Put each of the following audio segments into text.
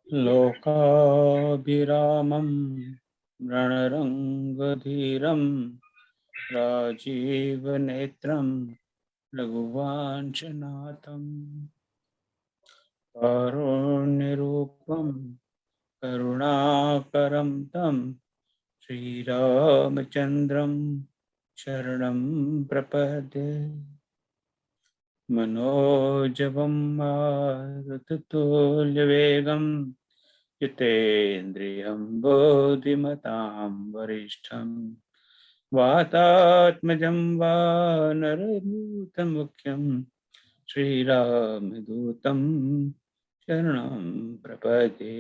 लोकाभिरामं रणरङ्गधीरं राजीवनेत्रं रघुवंशनाथं कारुण्यरूपं करुणाकरं तं श्रीरामचन्द्रं शरणं प्रपद्ये। मनोजवं मारुततुल्यवेगं जितेन्द्रियं बुद्धिमतां वरिष्ठं वातात्मजं वानरयूथमुख्यं श्रीरामदूतं शरणं प्रपद्ये।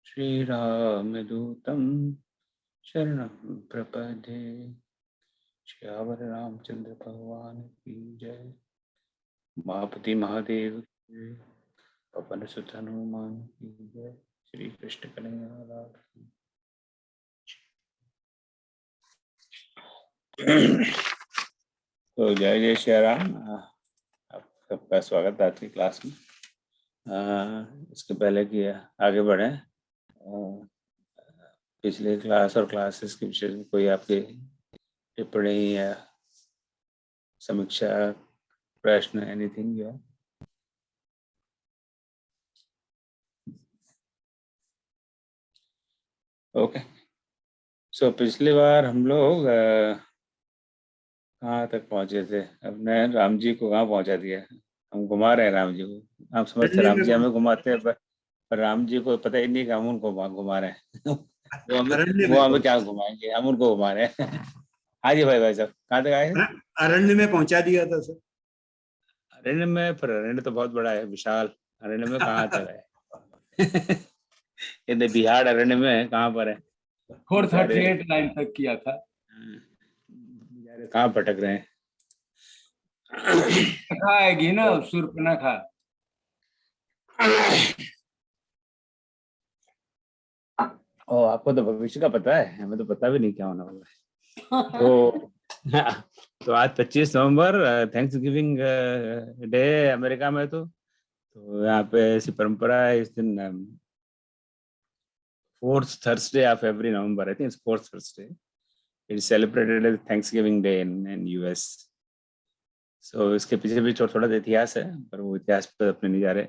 श्रीरामदूतं शरणं प्रपद्ये। श्यावर रामचंद्र भगवान की जय। महापति महादेव की जय। पवन सुत हनुमान की जय। श्री कृष्ण कन्हैया लाल की। तो जय जय श्री राम। आप सबका स्वागत है आज की क्लास में। इसके पहले कि आगे बढ़े, पिछले क्लास और क्लासेस के विषय में कोई आपकी टिप्पणी या समीक्षा, प्रश्न, एनीथिंग जो है? ओके, सो पिछली बार हम लोग कहाँ तक पहुंचे थे? अपने राम जी को कहाँ पहुंचा दिया? हम घुमा रहे हैं राम जी को। आप समझते राम जी हमें घुमाते हैं, पर राम जी को पता ही नहीं कि हम उनको घुमा रहे हैं। अरण्य वो में हमें क्या घुमाएंगे, हम उनको घुमा रहे हैं। हाँ जी भाई साहब, कहाँ तक आए? अरण्य में पहुंचा दिया था सर। अरण्य में? पर अरण्य तो बहुत बड़ा है, विशाल। अरण्य में कहाँ तक है? ये बिहार अरण्य में कहाँ पर है? 438 लाइन तक किया था। कहाँ भटक रहे हैं? आएगी ना शूर्पणखा। ओ, आपको तो भविष्य का पता है, हमें तो पता भी नहीं क्या होने वाला है। तो तो आज 25 नवंबर, थैंक्स गिविंग डे अमेरिका में। तो यहाँ पे ऐसी परंपरा है, इस दिन fourth Thursday of every November, I think fourth Thursday, it is celebrated as Thanksgiving day in US. So इसके पीछे भी थोड़ा थोड़ा इतिहास है, पर वो इतिहास पे अपने नहीं जा रहे।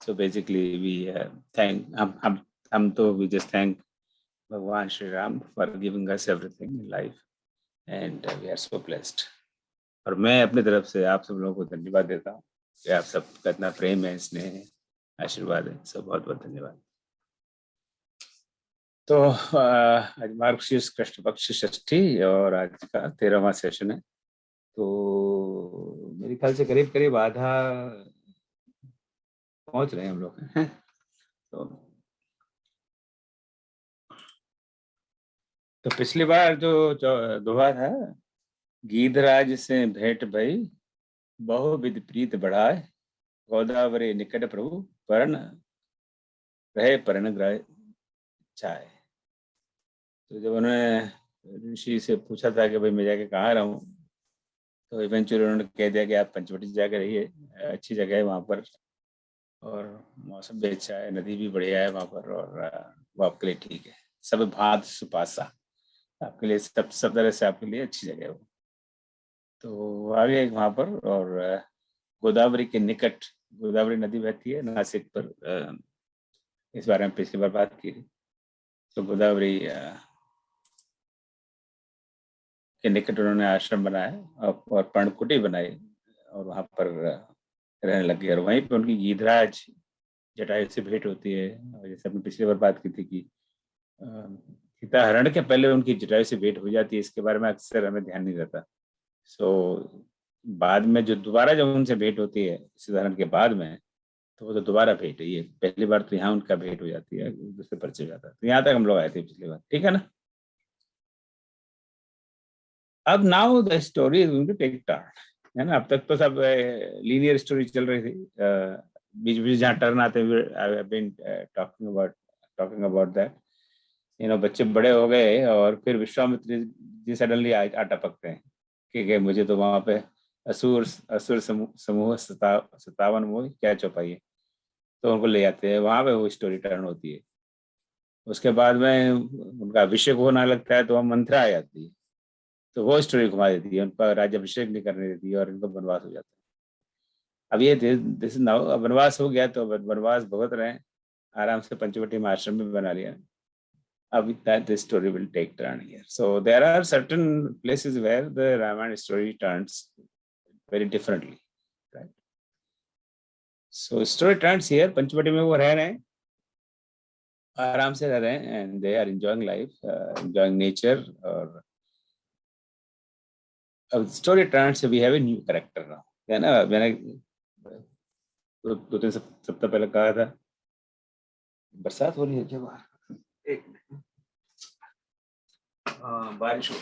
सो बेसिकली वी थैंक हम तो वी जस्ट थैंक भगवान Shri Ram for giving us everything in life, and we are so blessed. और मैं अपनी तरफ से आप सब लोगों को धन्यवाद देता हूँ कि आप सबका इतना प्रेम है, स्नेह है, आशीर्वाद है। सब बहुत बहुत धन्यवाद। तो आज मार्गशीर्ष कृष्ण पक्ष षष्ठी और आज का 13वां सेशन है। तो मेरे ख्याल से करीब करीब आधा पहुंच रहे हैं हम लोग। तो पिछली बार जो दोहा था, गीधराज से भेंट भई बहुविध प्रीत बढ़ाए, गोदावरी निकट प्रभु परण रहे परण ग्रह चाहे। तो जब उन्होंने ऋषि से पूछा था कि भाई मैं जाके कहाँ रहूं, तो इवेंचुअली उन्होंने कह दिया कि आप पंचवटी जाकर रहिए, अच्छी जगह है वहाँ पर, और मौसम भी अच्छा है, नदी भी बढ़िया है वहाँ पर, और वो आपके लिए ठीक है। सब भात सुपासा आपके लिए, सब तरह से आपके लिए अच्छी जगह है वो। तो आ गए वहाँ पर, और गोदावरी के निकट, गोदावरी नदी बहती है नासिक पर, इस बारे में पिछली बार बात की। तो गोदावरी के निकट उन्होंने आश्रम बनाया और पर्णकुटी बनाई, और वहाँ पर रहने लग गए। और वहीं पर उनकी गीधराज जटायु से भेंट होती है। और जैसे अपने पिछली बार बात की थी कि सीता हरण के पहले उनकी जटायु से भेंट हो जाती है, इसके बारे में अक्सर हमें ध्यान नहीं रहता। सो बाद में जो दोबारा जब उनसे भेंट होती है सीता हरण के बाद में, तो वो तो दोबारा भेंट है। ये पहली बार तो यहाँ उनका भेंट हो जाती है, दूसरे परिचय हो जाता है। तो यहाँ तक हम लोग आए थे पिछली बार, ठीक है ना? अब now the story is going to take turn, है ना? अब तक तो सब लीनियर स्टोरी चल रही थी, बीच बीच जहाँ टर्न आते हुए I have been talking about that. बच्चे बड़े हो गए और फिर विश्वामित्र जी सडनली आ टपकते हैं कि मुझे तो वहां पे असुर असुर समूह 57 मोह क्या चौपाई है। तो उनको ले जाते हैं, वहां पे वो स्टोरी टर्न होती है। उसके बाद में उनका अभिषेक होना लगता है तो वहाँ मंत्रा आ जाती है, तो वो स्टोरी घुमा देती है, उनका राज्याभिषेक नहीं करने देती है और इनको वनवास हो जाता है। अब ये दिस नाउ वनवास हो गया तो वनवास भुगत रहे हैं, आराम से पंचवटी में आश्रम भी बना लिया। अब that the story will take turn here. So there are certain places where the Ramayana story turns very differently, right? So story turns here. Panchavati में वो रह रहे हैं, आराम से रह रहे हैं, and they are enjoying life, enjoying nature. और अब story turns, we have a new character now. है ना, मैंने 2-3 सप्ताह पहले कहा था बरसात हो रही है क्या बाहर, एक बारिश हो,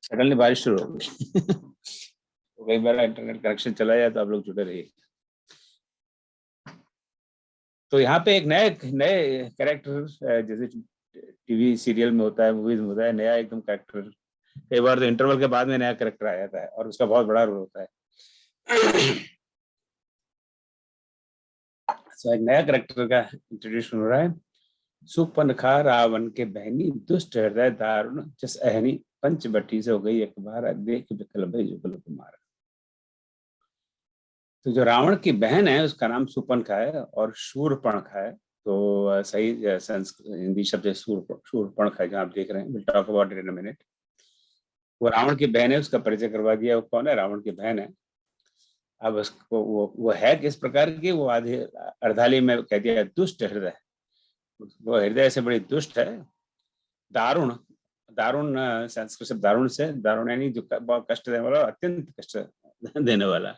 सडनली बारिश शुरू हो गई। तो कई बार इंटरनेट कनेक्शन चला जाए तो आप लोग जुड़े रहिए। तो यहाँ पे एक नए कैरेक्टर, जैसे टीवी सीरियल में होता है, मूवीज में होता है, नया एकदम कैरेक्टर, कई बार तो इंटरवल के बाद में नया कैरेक्टर आ जाता है और उसका बहुत बड़ा रोल होता है। तो एक नया कैरेक्टर का इंट्रोड्यूशन हो रहा है। सुपनखा रावण के बहनी, दुष्ट हृदय दारुण जस अहनी, पंचवटी से हो गई एक बार, देख बिकल भई जुगल कुमार। तो जो रावण की बहन है उसका नाम सुपनखा है और शूरपणखा है। तो सही हिंदी शब्द है शूरपणखा, जहाँ आप देख रहे हैं, will talk about it in a minute. वो रावण की बहन है, उसका परिचय करवा दिया। वो कौन है? रावण की बहन है। अब उसको वो है किस प्रकार की, वो आधे अर्धाली में कह दिया दुष्ट हृदय, वो हृदय से बड़ी दुष्ट है। दारुण, दारुण संस्कृत शब्द दारुण से, दारुण यानी जो बहुत कष्ट देने वाला, अत्यंत कष्ट देने वाला।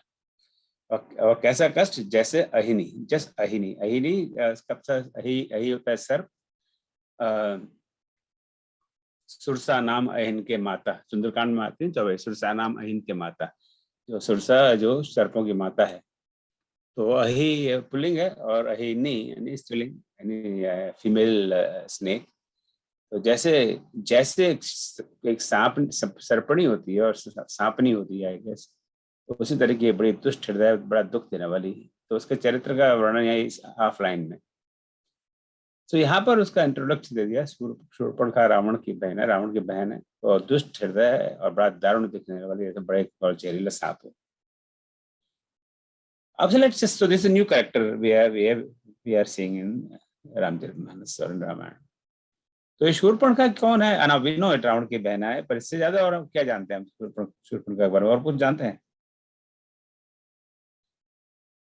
और कैसा कष्ट? जैसे अहिनी, जस अहिनी, अहिनी अही होता है सर्प, सुरसा नाम अहिन के माता, सुंदरकांड में आती है तो सुरसा नाम अहिन के माता, जो सुरसा जो सर्पों की माता है। तो अही पुल्लिंग है और अहिनी यानी स्त्रीलिंग, यानी फीमेल स्नेक। तो जैसे एक सांप सर्पणी होती है और सांपनी होती है, आई गेस, तो उसी तरह की बड़ी दुष्ट हृदय, बड़ा दुख देने वाली। तो उसके चरित्र का वर्णन है इस हाफ लाइन में। तो यहाँ पर उसका इंट्रोडक्शन दे दिया, शूर्पणखा रावण की बहन है, रावण की बहन है और दुष्ट हृदय है और बड़ा दारुण दिखने वाली, जैसे बड़े और जहरीला सांप है। अब let's just, so this is a new character we are seeing in Ramcharitmanas और रामायण। तो ये शूर्पणखा कौन है? अना वी नो इट, रावण की बहन है, पर इससे ज्यादा और क्या जानते हैं हम शूर्पणखा के बारे में? और कुछ जानते हैं?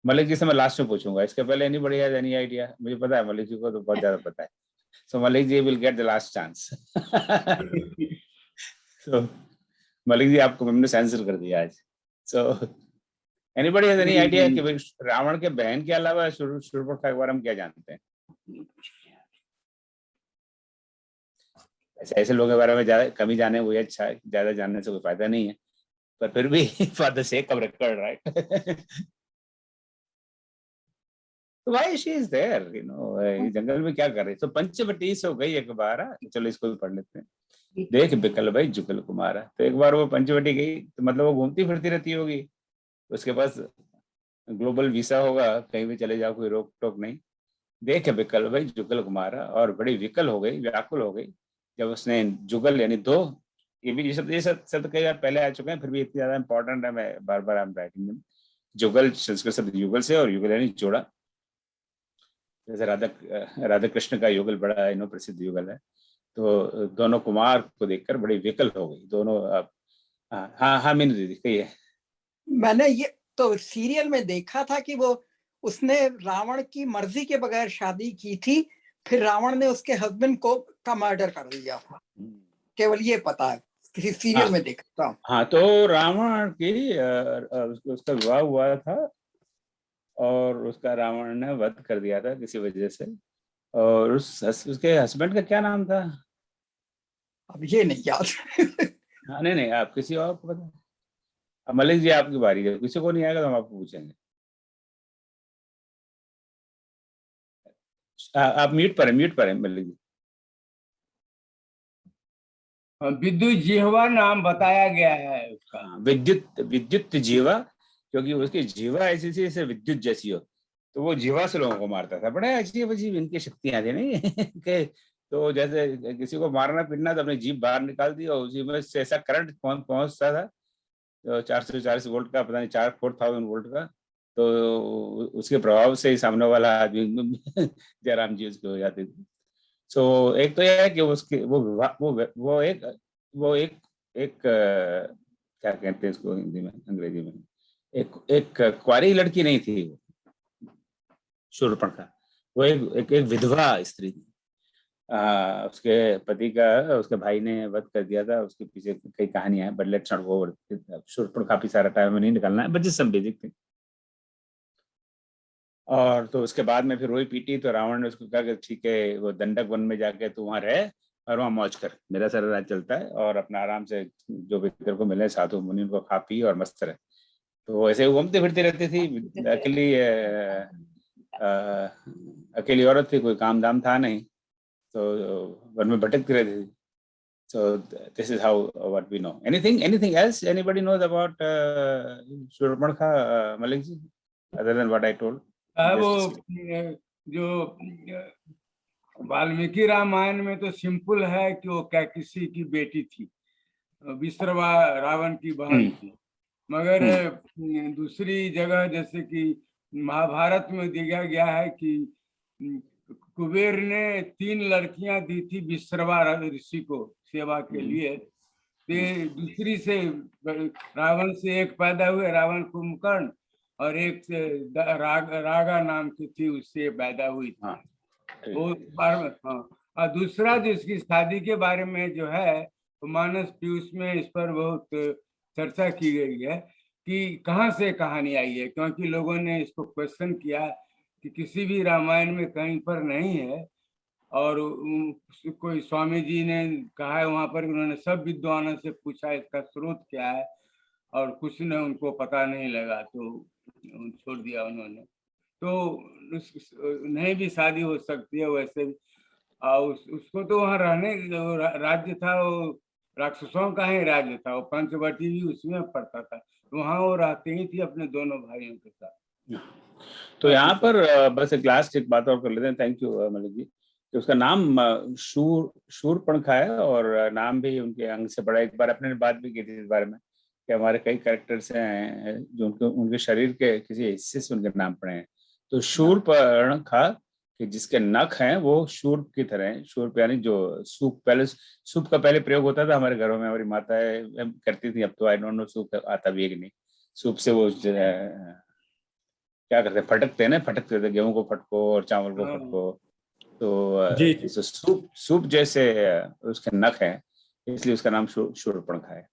मलिक जी से मैं लास्ट में पूछूंगा, इसके पहले एनीबॉडी हैज एनी आइडिया? मुझे पता है मलिक जी को तो बहुत ज्यादा पता है, so Malik ji will get the last chance. So Malik ji आपको हमने सेंसर कर दिया आज। So anybody has any idea कि रावण के बहन के अलावा शूर्पणखा के बारे में क्या जानते हैं? ऐसे लोगों के बारे में ज्यादा कमी जाने वो अच्छा है, ज्यादा जानने से कोई फायदा नहीं है, पर फिर भी for the sake of record, right? तो भाई she is there, you know, जंगल में क्या कर रही? तो पंचवटी से हो गई एक बार, चलो इसको भी पढ़ लेते हैं। देख बिकल भाई जुगल कुमार। तो एक बार वो पंचवटी गई, तो मतलब वो घूमती फिरती रहती होगी, उसके पास ग्लोबल वीसा होगा, कहीं भी चले जाओ, कोई रोक टोक नहीं। देख बिकल भाई जुगल कुमार, और बड़ी विकल हो गई, व्याकुल हो गई जब उसने जुगल यानी दो, ये शब्द कई बार पहले आ चुके हैं, फिर भी इतनी ज्यादा इंपॉर्टेंट है, मैं बार बार आई एम राइटिंग देम। जुगल संस्कृत शब्द युगल से, और युगल यानी जोड़ा। जैसे राधा कृष्ण का युगल बड़ा प्रसिद्ध युगल है। तो दोनों कुमार को देखकर बड़ी विकल हो गई दोनों। हाँ मीनू दीदी कहिए। मैंने ये तो सीरियल में देखा था कि वो उसने रावण की मर्जी के बगैर शादी की थी, फिर रावण ने उसके हस्बैंड का मर्डर कर दिया था, केवल ये पता है, किसी सीरियल में देखा था। हाँ, तो रावण की उसका विवाह हुआ था और उसका रावण ने वध कर दिया था किसी वजह से। और उसके हस्बैंड का क्या नाम था? अब ये नहीं याद। हाँ नहीं, आप किसी और को पता? अब मलिक जी आपकी बारी है, किसी को नहीं आएगा तो हम आपको पूछेंगे। आप म्यूट पर हैं मलिक जी। विद्युत जिह्वा नाम बताया गया है उसका। विद्युत जिह्वा, क्योंकि उसकी जीवा ऐसी थी जैसे विद्युत जैसी हो, तो वो जीवा से लोगों को मारता था। बड़े अजीब अजीब इनकी शक्तियां थी नहीं कि तो जैसे किसी को मारना पीटना तो अपनी जीभ बाहर निकाल दी और उसी में से ऐसा करंट पहुंचता था तो 440 वोल्ट का, पता नहीं 4000 वोल्ट का, तो उसके प्रभाव से ही सामने वाला आदमी जयराम जी उसके हो जाते थे। सो एक तो यह है कि उसके वो एक क्या कहते हैं इसको हिंदी में, अंग्रेजी में, एक कुंवारी लड़की नहीं थी वो शूर्पणखा। वो एक विधवा स्त्री थी। उसके पति का उसके भाई ने वध कर दिया था। उसके पीछे कई कहानियां हैं, but let's not go over. Shurpanakha काफी सारा टाइम में नहीं निकलना है, बट जिस सब बेसिक थी। और तो उसके बाद में फिर रोई पीटी तो रावण ने उसको कहा कि ठीक है, वो दंडक वन में जाके तू वहां रह और वहां मौज कर, मेरा सारा राज चलता है, और अपना आराम से जो भी तेरे को मिले साधु मुनि उनको खा पी और मस्त रहे। तो ऐसे घूमती फिरती रहती थी अकेली। अकेली औरत थी, कोई काम दाम था नहीं, तो वन में भटकती रहती थी। So this is how what we know. Anything else anybody knows about Shurpanakha, Malik ji, other than what I told? वो जो वाल्मीकि रामायण में तो सिंपल है कि वो कैकसी की बेटी थी, विश्रवा रावण की बहन थी। मगर दूसरी जगह जैसे कि महाभारत में दिया गया है कि कुबेर ने 3 लड़कियां दी थी विश्रवा ऋषि को सेवा के लिए। दूसरी से रावण से एक पैदा हुए, रावण कुंभकर्ण, और एक से रागा नाम की थी, उससे पैदा हुई थी वो हाँ। और दूसरा जो इसकी शादी के बारे में जो है तो मानस पीयूष में इस पर बहुत चर्चा की गई है कि कहाँ से कहानी आई है, क्योंकि लोगों ने इसको क्वेश्चन किया कि किसी भी रामायण में कहीं पर नहीं है। और कोई स्वामी जी ने कहा है वहां पर, उन्होंने सब विद्वानों से पूछा इसका स्रोत क्या है, और कुछ ने उनको पता नहीं लगा तो छोड़ दिया उन्होंने। तो नहीं भी शादी हो सकती है वैसे भी। उसको तो वहाँ रहने राज्य था, वो राक्षसों का ही राज्य था, वो पंचवटी भी उसमें पड़ता था, वहाँ वो रहते ही थी अपने दोनों भाइयों के साथ। तो यहाँ पर बस एक लास्ट एक बात और कर लेते हैं, थैंक यू मलिक जी, कि उसका नाम शूर्पणखा है और नाम भी उनके अंग से बड़ा। एक बार अपने बात भी की थी इस बारे में कि हमारे कई कैरेक्टर्स हैं जो उनके शरीर के किसी हिस्से से उनके नाम पड़े हैं। तो शूर्पणखा कि जिसके नख हैं वो शूर्प की तरह हैं। शूर्प यानी जो सूप का पहले प्रयोग होता था हमारे घरों में, हमारी माताएं करती थी, अब तो आई डोंट नो सूप आता भी है कि नहीं। सूप से वो क्या करते, फटकते हैं ना, फटकते थे, गेहूं को फटको और चावल को फटको। तो सूप जैसे उसके नख है, इसलिए उसका नाम शूर्पणखा है।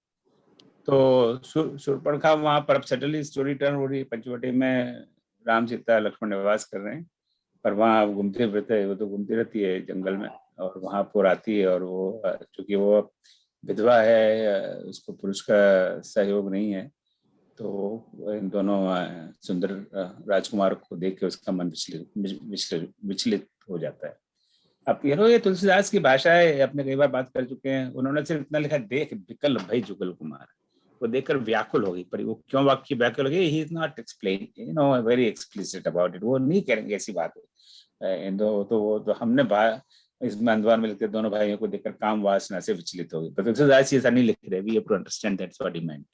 तो शूर्पणखा वहां पर अब सडनली स्टोरी टर्न हो रही है, पंचवटी में राम सीता लक्ष्मण निवास कर रहे हैं, पर वहाँ घूमते फिरते, वो तो घूमती रहती है जंगल में, और वहां पर आती है, और वो चूंकि वो विधवा है, उसको पुरुष का सहयोग नहीं है, तो इन दोनों सुंदर राजकुमार को देख के उसका मन विचलित हो जाता है। अब ये तुलसीदास की भाषा है, अपने कई बार बात कर चुके हैं। उन्होंने सिर्फ इतना लिखा, देख विकल भई जुगल कुमार, वो देखकर व्याकुल हो गई, पर वो क्यों वाक्य व्याकुल हो गई, he is not explain very explicit about it. वो नहीं करेंगे ऐसी बात तो हमने इस अंदवान में लिखते दोनों भाइयों को देखकर काम वासना से विचलित हो गई, पर तुलसीदास ऐसा नहीं लिख रहे। We have to understand that's what he meant.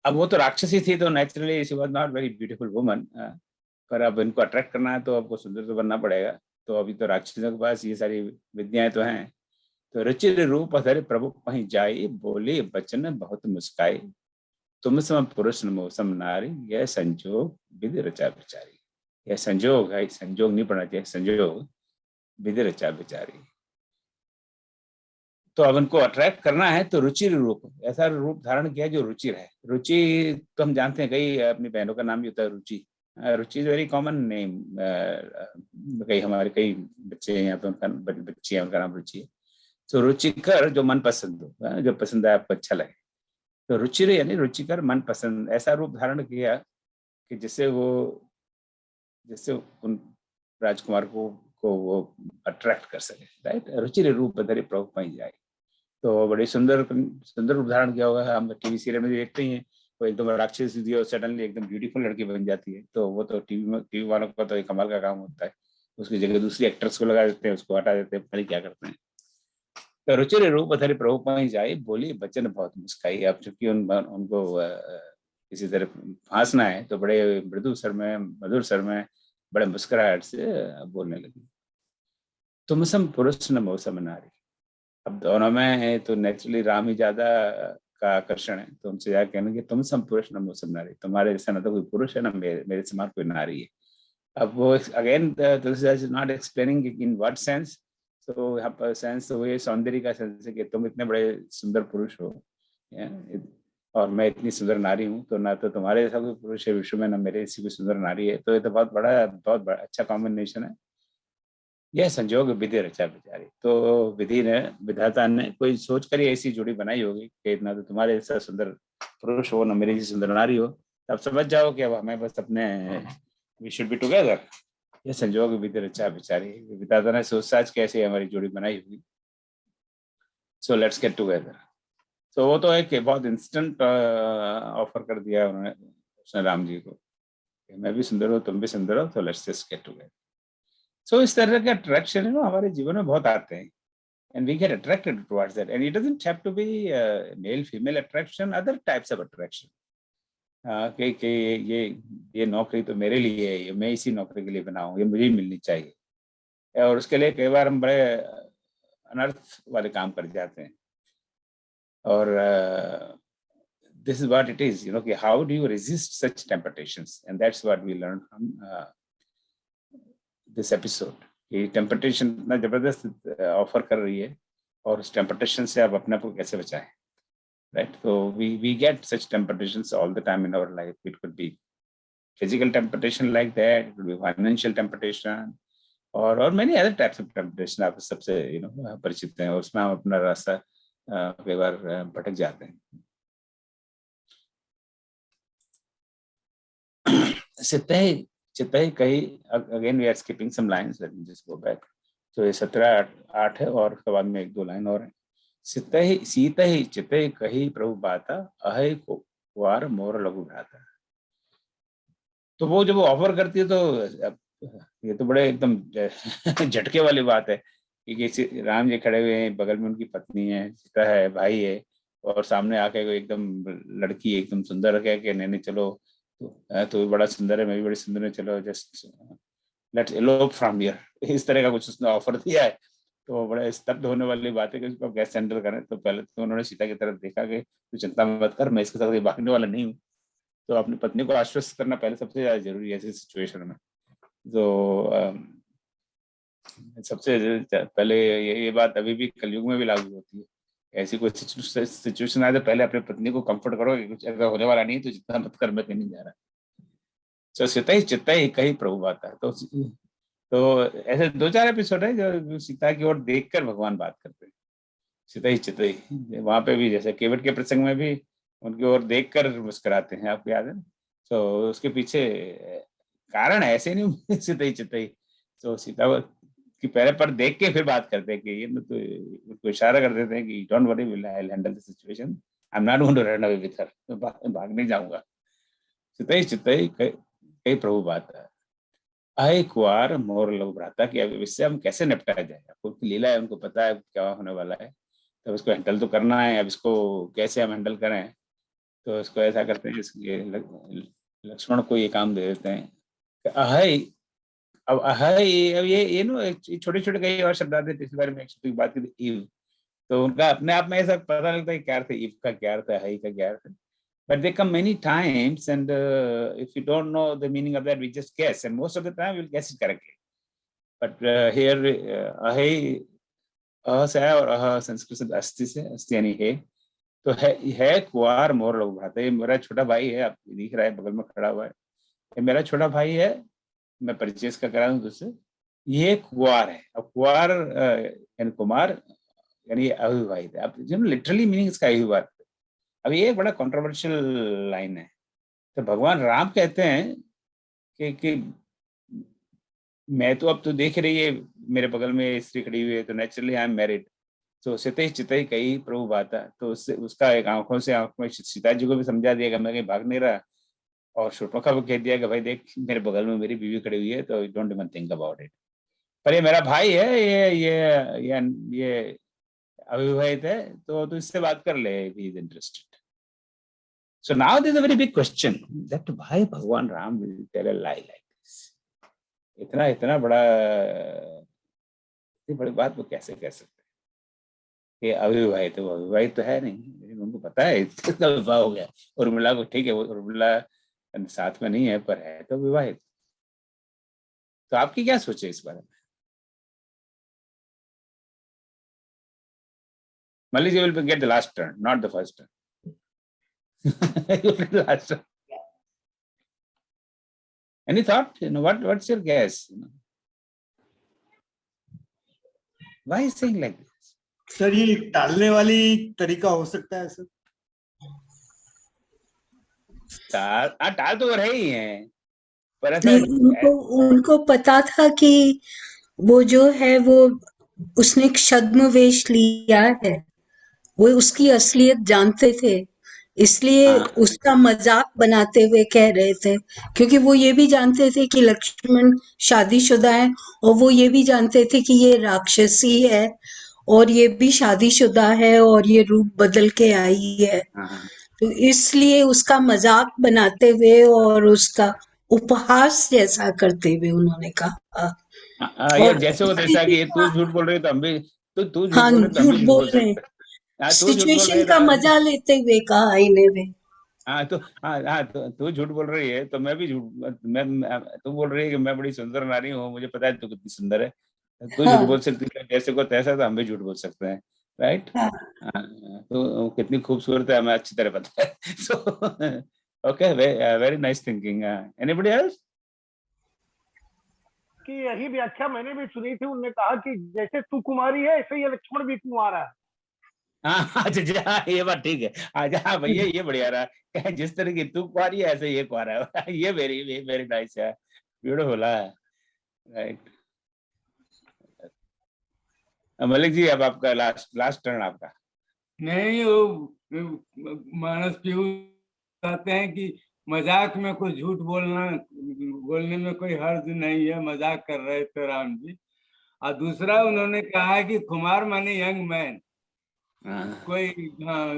अब वो तो राक्षसी थी, तो naturally she was not very beautiful woman, पर अब इनको अट्रैक्ट करना है तो आपको सुंदर तो बनना पड़ेगा। तो अभी तो राक्षसों के पास ये सारी विद्याएं तो हैं। तो रुचिर रूप धरि प्रभु कहीं जाई, बोले बचन बहुत मुस्काई, तुम सम पुरुष सम नारी, यह संजोग विधि रचा विचारी। यह संजोग है, संजोग नहीं पढ़ना चाहिए, संजोग विधि रचा विचारी। तो अब उनको अट्रैक्ट करना है तो रुचिर रूप, ऐसा रूप धारण किया जो रुचिर है। रुचि तो हम जानते हैं, कई अपनी बहनों का नाम भी होता है रुचि। रुचि इज वेरी कॉमन नेम। कई बच्चे यहाँ पे उनका बच्ची है, उनका नाम रुचि है। तो रुचिकर जो मन पसंद हो, जो पसंद है आपको अच्छा लगे। तो रुचिर यानी रुचिकर मन पसंद, ऐसा रूप धारण किया कि जिससे उन राजकुमार को वो अट्रैक्ट कर सके, राइट। रुचिर रूप धरि प्रभु कहीं जाए, तो बड़ी सुंदर रूप धारण किया होगा। हम टीवी सीरियल में देखते ही हैं वो एकदम राक्षस दी और सडनली एकदम ब्यूटीफुल लड़की बन जाती है, तो वो तो टीवी वालों का तो एक कमाल का काम होता है, उसकी जगह दूसरी एक्ट्रेस को लगा देते हैं, उसको हटा देते हैं, पता क्या करते हैं। तो रुचिर रूप धरि प्रभु पहुंच जाए, बोली बच्चन बहुत मुस्काई। अब चूंकि उनको किसी तरह फांसना है तो बड़े मृदु स्वर में, मधुर स्वर में, बड़े मुस्कुराहट से बोलने लगी, तुम सम पुरुष न मौसम नारी। अब दोनों में है तो नेचुरली राम ही ज्यादा का आकर्षण है, तो उनसे जाकर कहने कि तुम सम पुरुष न मौसम नारी, तुम्हारे जैसा ना तो कोई पुरुष है ना मेरे समान कोई नारी है। अब वो again Tulsidas is not explaining in what sense, तो यहाँ पर सेंस तो ये सौंदर्य का सेंस है कि तुम इतने बड़े सुंदर पुरुष हो और मैं इतनी सुंदर नारी हूँ, तो ना तो तुम्हारे जैसा कोई पुरुष है विश्व में, ना मेरे जैसी कोई सुंदर नारी है, तो ये तो बहुत बड़ा अच्छा कॉम्बिनेशन है। यह संजोग विधि रचा बेचारी, तो विधि ने, विधाता ने कोई सोच कर ऐसी जोड़ी बनाई होगी कि ना तो तुम्हारे जैसा सुंदर पुरुष हो ना मेरी जैसी सुंदर नारी हो, तब समझ जाओ कि अब हमें बस अपने वी शुड बी टुगेदर। यह संजोग विधि रचा बेचारी, विधाता ने सोच साच कैसे हमारी जोड़ी बनाई होगी। So let's get together. तो वो तो एक बहुत इंस्टेंट ऑफर कर दिया उन्होंने, उसने राम जी को, मैं भी सुंदर हूँ तुम भी सुंदर हो, तो लेट्स जस्ट गेट टुगेदर। सो इस तरह के अट्रैक्शन है ना हमारे जीवन में बहुत आते हैं, and we get attracted towards that, and it doesn't have to be male female attraction, other types of attraction। कि ये नौकरी तो मेरे लिए है, मैं इसी नौकरी के लिए बना हूँ, ये मुझे ही मिलनी चाहिए, और उसके लिए कई बार हम बड़े अनर्थ वाले काम कर जाते हैं। और this is what it is, you know, कि how do you resist such temptations, and that's what we learned from this episode। कि टेम्पटेशन इतना जबरदस्त ऑफर कर रही है, और उस टेम्पटेशन से आप अपने आप को कैसे बचाएं, राइट। तो we get such temptations all the time in our life। It could be physical temptation like that, it could be financial temptation, और many other types of temptation आप सबसे परिचित हैं, और उसमें हम अपना रास्ता कई बार भटक जाते हैं। चित्तहि कही, again we are skipping some lines, let me just go back. तो ये 17-8 है, और उसके बाद में 1-2 लाइन और है। सीतहि चित्तहि कही प्रभु बाता, अहै कुवार मोर लघु भ्राता। तो वो जब वो ऑफर करती है तो ये तो बड़े एकदम झटके वाली बात है कि राम जी खड़े हुए हैं, बगल में उनकी पत्नी है, सीता है, भाई है, और सामने आके एकदम लड़की एकदम सुंदर कह के नहीं चलो, तो बड़ा सुंदर है, मैं भी बड़ी सुंदर है, चलो just let's elope from here, इस तरह का कुछ उसने ऑफर दिया है। तो बड़ा स्तब्ध होने वाली बात है कि उसको कैसे हैंडल करें। तो पहले तो उन्होंने सीता की तरफ देखा कि तू चिंता मत कर, मैं इसके साथ भागने वाला नहीं हूँ। तो अपनी पत्नी को आश्वस्त करना पहले सबसे ज्यादा जरूरी है ऐसी सिचुएशन में। तो सबसे पहले ये बात अभी भी कलयुग में भी लागू होती है। ऐसी कोई सिचुएशन आए तो पहले अपनी पत्नी को कंफर्ट करो कि कुछ ऐसा होने वाला नहीं, तो जितना मत कर, मैं कहीं नहीं जा रहा। तो सीता ही चित्ता ही कहीं प्रभु बात है। तो ऐसे 2-4 एपिसोड है जो सीता की ओर देखकर भगवान बात करते हैं, सीता ही चित्ता ही। वहां पे भी जैसे केवट के प्रसंग में भी उनकी ओर देखकर मुस्कुराते हैं, आपको याद है ना। तो उसके पीछे कारण है, ऐसे नहीं सीता ही चित्ता ही। तो सीता की पहले पर देख के फिर बात करते हैं कि ये तो उनको इशारा कर देते हैं कि don't worry, will I handle the situation, I am not going to run away with her, भाग नहीं जाऊंगा। सीता ही चित्ता ही कई प्रभु बात है, आए कुआर मोर लघु भ्राता, कि अब इससे हम कैसे निपटा जाए। आपको लीला है, उनको पता है क्या होने वाला है, तो इसको हैंडल तो करना है। अब इसको कैसे हम हैंडल करें, तो इसको ऐसा करते हैं, इसके लक्ष्मण को ये काम दे देते हैं। अहै, अब अहै, अब ये नो छोटे छोटे कई और शब्द आते हैं। पिछली बार में एक शब्द की बात की थी, ईव, तो उनका अपने आप में ऐसा पता लगता है क्या अर्थ है, ईव का क्या अर्थ है, हई का क्या अर्थ है। But they come many times, and if you don't know the meaning of that, we just guess, and most of the time we'll guess it correctly. But here, ahai, ah से है, और ah संस्कृत से अस्ति से, अस्ति यानी है। तो है कुआर मोर लघु भ्राता, ये मेरा छोटा भाई है, आप दिख रहा है बगल में खड़ा हुआ है, ये मेरा छोटा भाई है, मैं परिचय इसका करा दूं तुझसे। ये कुआर है। अब कुआर यानी कुमार यानी अविवाहित है। अब लिटरली मीनिंग इसका अविवाहित। अब ये एक बड़ा कंट्रोवर्शियल लाइन है। तो भगवान राम कहते हैं कि मैं तो, अब तो देख रही है मेरे बगल में स्त्री खड़ी हुई है, तो नेचुरली आई एम मैरिड, तो सितई चितई कई प्रभु बाता, तो उससे उसका एक आंखों से आंख में सीता जी को भी समझा दिया कि मैं कहीं भाग नहीं रहा, और शूर्पणखा को कह दिया कि भाई देख मेरे बगल में मेरी बीवी खड़ी हुई है, तो don't even think about it, पर ये मेरा भाई है, ये अविवाहित है, तो इससे बात कर ले, he is interested. So now there's a very big question that why भगवान Ram will tell a lie like this. इतना बड़ा, इतनी बड़ी बात वो कैसे कह सकते हैं? ये अविवाहित है, वो अविवाहित तो है नहीं, लेकिन उनको पता है इसका विवाह हो गया. उर्मिला को ठीक है, वो उर्मिला साथ में नहीं है, पर है तो विवाहित. तो आपकी क्या सोचे इस बारे में? Malli ji will get the last turn, not the first turn. You get the last turn. Any thought? What's your guess? Why is saying like this? Sir ये टालने वाली तरीका हो सकता है सर? टाल तो रहे ही हैं, पर ऐसा नहीं, उनको पता था कि वो जो है वो उसने छद्म-वेश लिया है, वो उसकी असलियत जानते थे, इसलिए उसका मजाक बनाते हुए कह रहे थे, क्योंकि वो ये भी जानते थे कि लक्ष्मण शादीशुदा है, और वो ये भी जानते थे कि ये राक्षसी है और ये भी शादीशुदा है और ये रूप बदल के आई है, तो इसलिए उसका मजाक बनाते हुए और उसका उपहास जैसा करते हुए उन्होंने कहा. ये जैसे वो जैसा कि तू झूठ बोल रही है तो हम भी, तू झूठ हाँ, बोल रहे तो हम भी झूठ झूठ बोल बोल रहे हैं, सकते हैं. सिचुएशन का मजा लेते हुए कहा इन्हें. तो तू झूठ बोल रही है तो मैं भी झूठ, तू बोल रही है कि मैं बड़ी सुंदर नारी हूँ, मुझे पता है तू कितनी सुंदर है, तू झूठ बोल सकती है, जैसे को तैसा, तो हम भी झूठ बोल सकते हैं, राइट? तो कितनी खूबसूरत है हमें अच्छी तरह पता है. So okay, very nice thinking. Anybody else? कि यही व्याख्या मैंने भी सुनी थी, उन्होंने कहा कि जैसे तू कुमारी है ऐसे ये लक्ष्मण भी कुंवारा है. अच्छा, ये बात ठीक है. अच्छा भैया, ये बढ़िया रहा, जिस तरह की तू कुंवारी है ऐसे ये कुंवारा है. ये वेरी नाइस है, ब्यूटीफुल है, राइट? मलिक जी, अब आपका लास्ट टर्न आपका. नहीं, वो मानस पीहू कहते हैं कि मजाक में कोई झूठ बोलने में कोई हर्ज नहीं है, मजाक कर रहे थे राम जी. और दूसरा उन्होंने कहा कि कुमार माने यंग मैन, कोई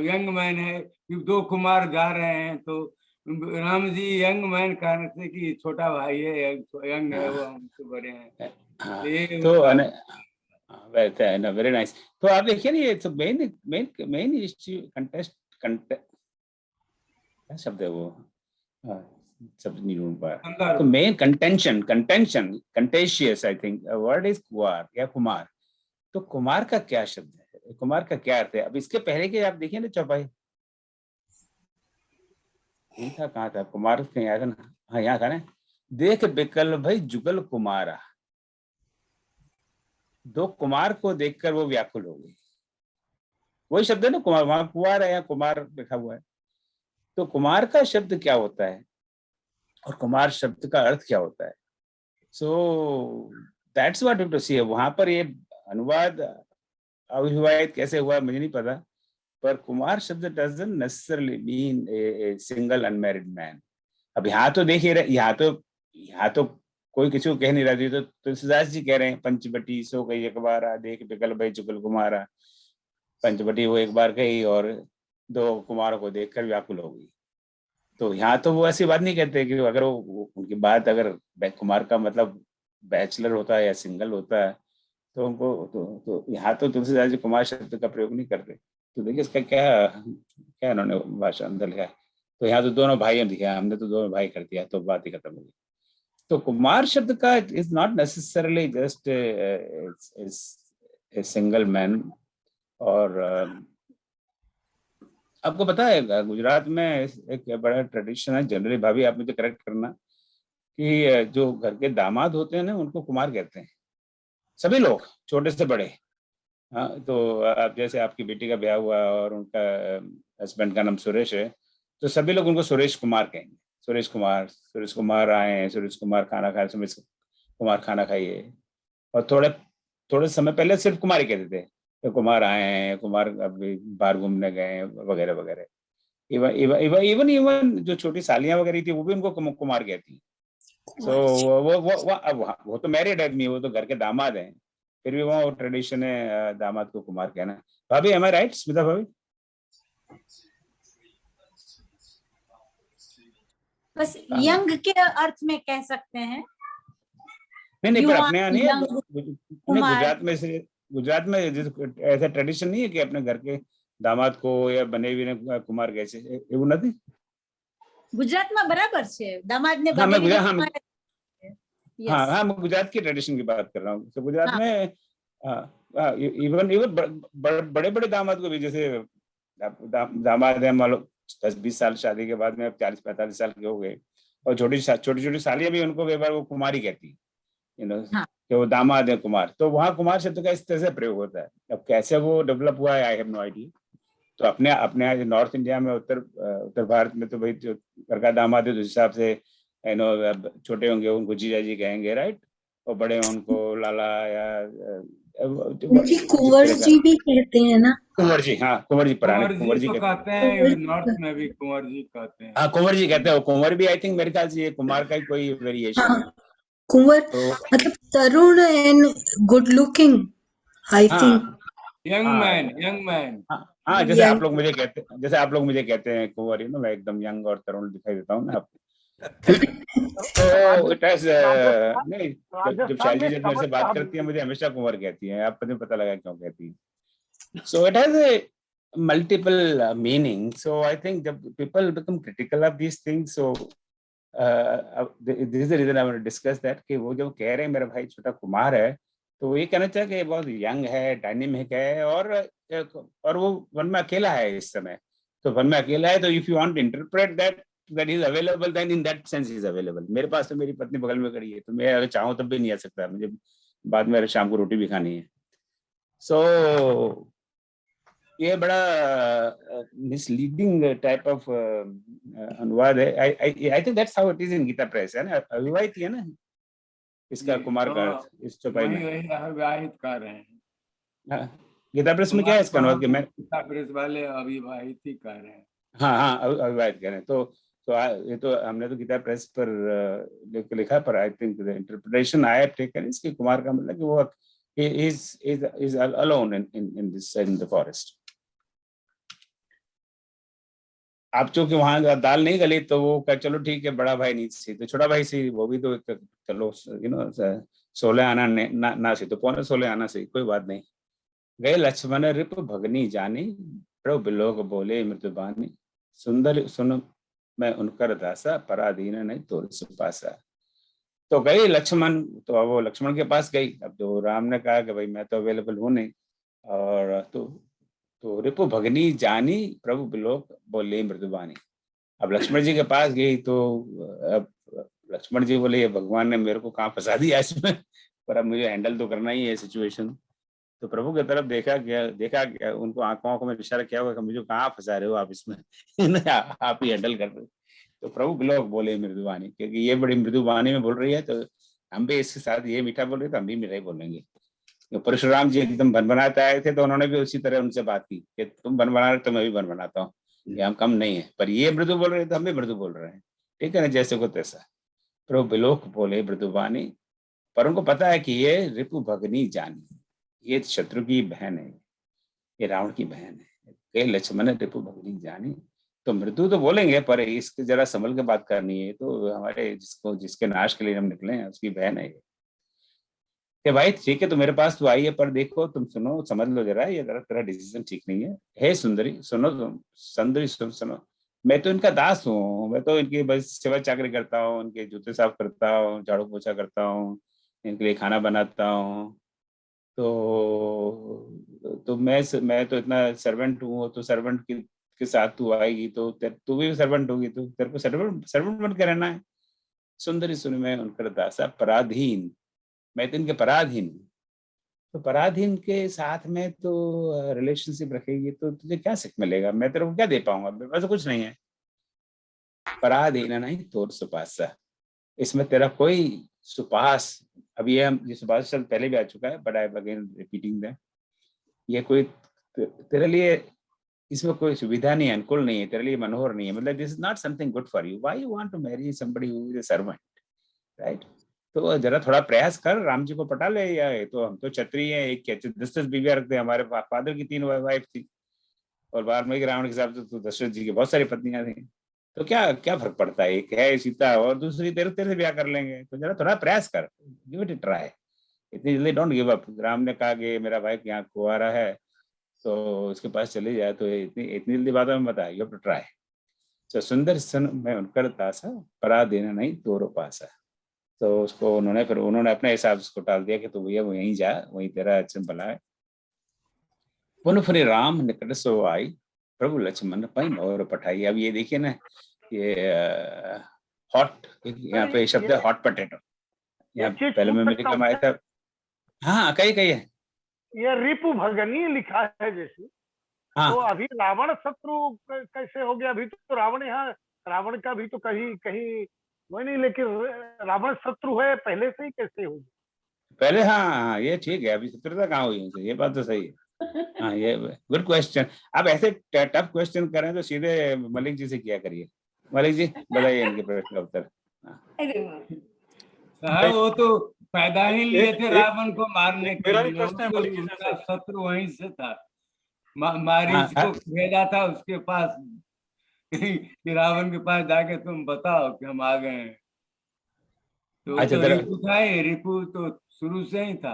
यंग मैन है कि दो कुमार जा रहे हैं, तो राम जी यंग मैन कहने से कि छोटा भाई है, यंग है, वो हमसे बड़े हैं. तो वेरी नाइस. तो आप देखिए ना, ये मेन इश्यू क्या शब्द है वो, शब्द नहीं ढूंढ पाया. तो main contentious I think word is Kumar या कुमार. तो कुमार का क्या शब्द है, कुमार का क्या अर्थ है? अब इसके पहले के आप देखिए ना चौपाई, था कहाँ था कुमार, कहीं आया था ना? हाँ, यहाँ था ना. देख बिकल भाई जुगल कुमारा, दो कुमार को देखकर वो व्याकुल हो गई. वही शब्द है ना कुमार, वहां कुमार है या कुमार लिखा हुआ है. तो कुमार का शब्द क्या होता है और कुमार शब्द का अर्थ क्या होता है? So that's what you to see. वहां पर ये अनुवाद अविवाहित कैसे हुआ मुझे नहीं पता, पर कुमार शब्द doesn't necessarily mean a single unmarried man. अब यहाँ तो देखिए, यहाँ तो कोई किसी को कह नहीं रहा. तो तुलसीदास जी कह रहे हैं, पंचवटी सो गई एक बार, देख बिकल भाई जुगल कुमारा. पंचवटी वो एक बार गई और दो कुमारों को देखकर व्याकुल हो गई. तो यहाँ तो वो ऐसी बात नहीं कहते कि अगर वो उनकी बात, अगर कुमार का मतलब बैचलर होता है या सिंगल होता है, तो उनको तो यहाँ तो तुलसीदास जी कुमार शब्द का प्रयोग नहीं करते. तो देखिए इसका क्या उन्होंने भाषा अंदर लिखा है. तो यहाँ तो दोनों भाइयों दिया, हमने तो दोनों भाई कर दिया, तो बात ही खत्म हो गई. तो कुमार शब्द का is not necessarily just a single man. और आपको पता है गुजरात में एक बड़ा ट्रेडिशन है, जनरली भाभी आप मुझे करेक्ट करना, कि जो घर के दामाद होते हैं ना उनको कुमार कहते हैं, सभी लोग छोटे से बड़े. हाँ, तो आप जैसे आपकी बेटी का ब्याह हुआ और उनका हस्बैंड का नाम सुरेश है, तो सभी लोग उनको सुरेश कुमार कहेंगे. सुरेश कुमार आए, सुरेश कुमार खाना खाए, सुरेश कुमार खाना खाइए. और थोड़े समय पहले सिर्फ कुमार ही कहते थे, ये कुमार आए हैं, कुमार अभी बाहर घूमने गए हैं वगैरह वगैरह। Even even even even even जो छोटी सालियां वगैरह थी वो भी उनको कुमार कहती। सो वो तो मैरिड आदमी है, वो तो घर के दामाद हैं, फिर भी वहाँ वो ट्रेडिशन है दामाद को कुमार कहना। भाभी एम आई राइट, स्मिता भाभी? बस यंग के अर्थ में कह सकते हैं। नहीं पर युवा, अपने यहाँ नहीं है, यंग, कुमार। गुजरात में ऐसा ट्रेडिशन नहीं है कि अपने घर के दामाद को या बने हुए कुमार कैसे, એવું નથી? ગુજરાતમાં બરાબર છે, દામાદને हाँ मैं બનેવીને गुजरात कुमार। हाँ Yes. हाँ मैं गुजरात की ट्रेडिशन की बात कर रहा हूँ। तो गुजरात हाँ। में इवन इवन बड़े बड़े दामाद को भी, जैसे दामाद है मान लो 10-20 साल शादी के बाद में, अब 40-45 साल के हो गए, और छोटी छोटी सालियां भी उनको कई बार वो कुमारी कहती, हाँ। कि वो दामाद है कुमार। तो वहाँ कुमार शब्द का इस तरह से प्रयोग होता है। अब कैसे वो डेवलप हुआ है आई हैव नो आइडिया। तो अपने नॉर्थ इंडिया में, उत्तर भारत में तो भाई जो घर का दामाद है, उस हिसाब से छोटे होंगे उनको जीजा जी कहेंगे, राइट, और बड़े हों उनको लाला या उनकी कुंवर जी भी कहते हैं ना। कुंवर जी, हाँ कुंवर जी, पुराने कुंवर जी तो कहते हैं, कुंवर नॉर्थ में भी कुंवर जी कहते हैं। हाँ कुंवर जी कहते हैं। कुंवर भी आई थिंक मेरे ख्याल से ये कुमार का ही कोई वेरिएशन है। हाँ, कुंवर तो मतलब तरुण and good looking, I think. Young man. हाँ जैसे आप लोग मुझे कहते हैं कुंवर, मैं एकदम यंग और तरुण दिखाई देता हूँ ना आपको। तो इट हैज नहीं, जब शैलजी जब मेरे से बात करती है मुझे हमेशा कुंवर कहती है, आप मुझे पता लगा क्यों कहती है। So it has a multiple meaning. So I think जब people become critical of these things, so this is the reason I want to discuss that, कि वो जो कह रहे हैं मेरा भाई छोटा कुमार है, तो वो ये कहना चाहिए कि बहुत यंग है, डायनेमिक है, और वो वन में अकेला है इस समय। तो वन में अकेला है, तो if you want to interpret that is available, then in that sense is available. मेरे पास तो मेरी पत्नी बगल में खड़ी है, तो मैं अगर चाहूँ तब भी नहीं आ सकता, मुझे बाद में शाम को रोटी भी खानी है। सो ये बड़ा मिसलीडिंग टाइप ऑफ अनुवाद है। I think that's how it is in Gita Press, है ना, अविवाहित है ना इसका कुमार का अर्थ इस चौपाई में। वही अविवाहित कर रहे हैं। गीता प्रेस में क्या है इसका अनुवाद? मैं गीता प्रेस वाले अविवाहित ही कर रहे हैं। हाँ अविवाहित कह रहे हैं। तो ये तो हमने तो गीता प्रेस पर लिखा, पर I think the interpretation I have taken is कि कुमार का मतलब कि वो is alone in the forest। आप चूंकि वहां दाल नहीं गली, तो वो कह चलो ठीक है, बड़ा भाई नहीं सी तो छोटा भाई सी, वो भी तो चलो 16 आना ना सी तो 15-16 आना सी, कोई बात नहीं। गए लक्ष्मण रिप भगनी जानी, प्रभु बिलोक बोले मृदुबानी, सुंदर सुन मैं उनकर दासा, पराधीन नहीं तो सुपासा। तो गई लक्ष्मण, तो वो लक्ष्मण के पास गई। अब तो राम ने कहा कि भाई मैं तो अवेलेबल हूँ नहीं, और तो रिपु भगनी जानी, प्रभु बिलोक बोले मृदुबानी। अब लक्ष्मण जी के पास गई, तो अब लक्ष्मण जी बोले ये भगवान ने मेरे को कहाँ फंसा दिया इसमें, पर अब मुझे हैंडल तो करना ही है सिचुएशन। तो प्रभु की तरफ देखा गया, उनको आंखों में इशारा किया होगा कि मुझे कहाँ फंसा रहे हो आप इसमें आप ही हैंडल कर रहे। तो प्रभु बिलोक बोले मृदुबानी, क्योंकि ये बड़ी मृदुबानी में बोल रही है, तो हम भी इसके साथ ये मीठा बोल रहे, तो हम भी मीठा ही बोलेंगे। परशुराम जी एकदम बन बनाते आए थे, तो उन्होंने भी उसी तरह उनसे बात की कि तुम बन बना रहे तो मैं भी बन बनाता हूँ, ये हम कम नहीं है, पर ये मृदु बोल रहे तो हम भी मृदु बोल रहे हैं, ठीक है ना, जैसे को तैसा। प्रभु बिलोक बोले मृदुबानी, पर उनको पता है कि ये रिपु भगनी जानी, ये शत्रु की बहन है, ये रावण की बहन है। के लक्ष्मण रिपु भगनी जानी, तो मृदु तो बोलेंगे, पर इसके जरा संभल के बात करनी है, तो हमारे जिसके नाश के लिए हम निकले हैं उसकी बहन है ये। कि भाई ठीक है, तो मेरे पास तो आई है, पर देखो तुम सुनो, समझ लो जरा, ये जरा तेरा डिसीजन ठीक नहीं है। हे सुंदरी सुनो, तुम सुंदरी सुनो, मैं तो इनका दास हूँ, मैं तो इनकी बस सेवा चाकरी करता हूँ, इनके जूते साफ करता हूँ, झाड़ू पोछा करता हूँ, इनके लिए खाना बनाता हूँ। तो मैं तो इतना सर्वेंट हूँ, तो सर्वेंट के साथ तू आएगी तो तू भी सर्वेंट होगी, तो तेरे को सर्वेंट बन के रहना है। सुंदरी सुन मैं उनकर दासा, पराधीन, मैं तो इनके पराधीन हूँ। तो पराधीन के साथ में तो रिलेशनशिप रखेगी तो तुझे क्या सीख मिलेगा, मैं तेरे को क्या दे पाऊंगा, मेरे पास कुछ नहीं है। पराधीन नहीं तोर सुपासा, इसमें तेरा कोई सुपास, अब ये सुपास शब्द पहले भी आ चुका है, but I again repeating that, ये कोई तेरे लिए इसमें कोई सुविधा नहीं है, अनुकूल नहीं है, तेरे लिए मनोहर नहीं है, मतलब this is not something good for you, why you want to marry somebody who is a servant, right? तो जरा थोड़ा प्रयास कर, राम जी को पटा ले। या तो हम तो क्षत्रिय हैं, एक 10-10 बीवियां रखते हैं, हमारे फादर की 3 वाइफ थी, और वाल्मीकि रावण के हिसाब से तो दशरथ जी की बहुत सारी पत्नियां थी, तो क्या क्या फर्क पड़ता है, एक है सीता और दूसरी तेरे तेरे से ब्याह कर लेंगे, तो जरा थोड़ा प्रयास कर, गिव इट अ ट्राई, इतनी जल्दी डोंट गिव अप। राम ने कहा कि मेरा भाई यहाँ कुंवारा है तो उसके पास चले जाए, तो इतनी इतनी जल्दी बातों में बताया, यू हैव टू ट्राई। तो सुंदर सन में उनकर तासा, परा देना नहीं तोरो पासा। तो उसको उन्होंने अपने हिसाब से उसको टाल दिया कि तो भैया वो यहीं जा, वहीं तेरा अच्छा भला है। पुन फिर राम निकट सो आई, प्रभु लक्ष्मण पई और पठाई। अब ये देखिए ना, ये हॉट, यहाँ पे शब्द है हॉट पोटैटो, यहाँ चीज पहले पूछ में मेरे सकता हूँ कमाया था। हाँ कही है। ये रिपु भगनी लिखा है जैसे, हाँ तो अभी रावण शत्रु कैसे हो गया? अभी तो रावण यहाँ, रावण का भी तो कहीं कहीं वही नहीं, लेकिन रावण शत्रु है पहले से ही, कैसे हो गया? पहले, हाँ ये ठीक है, अभी शत्रुता कहाँ हुई उनसे, ये बात तो सही है। हाँ ये गुड क्वेश्चन। आप ऐसे टफ क्वेश्चन करें तो सीधे मलिक जी से किया करिए। मलिक जी बताइए इनके प्रश्न का उत्तर। साहब वो तो पैदा ही लिए थे रावण को मारने के मेरा भी लिए, प्रश्न है तो मलिक जी उनका से। शत्रु वहीं से था। हाँ, मारीच को भेजा था उसके पास कि रावण के पास जाके तुम बताओ कि हम आ गए हैं। तो अच्छा रिपु था ही, रिपु तो शुरू से ही था।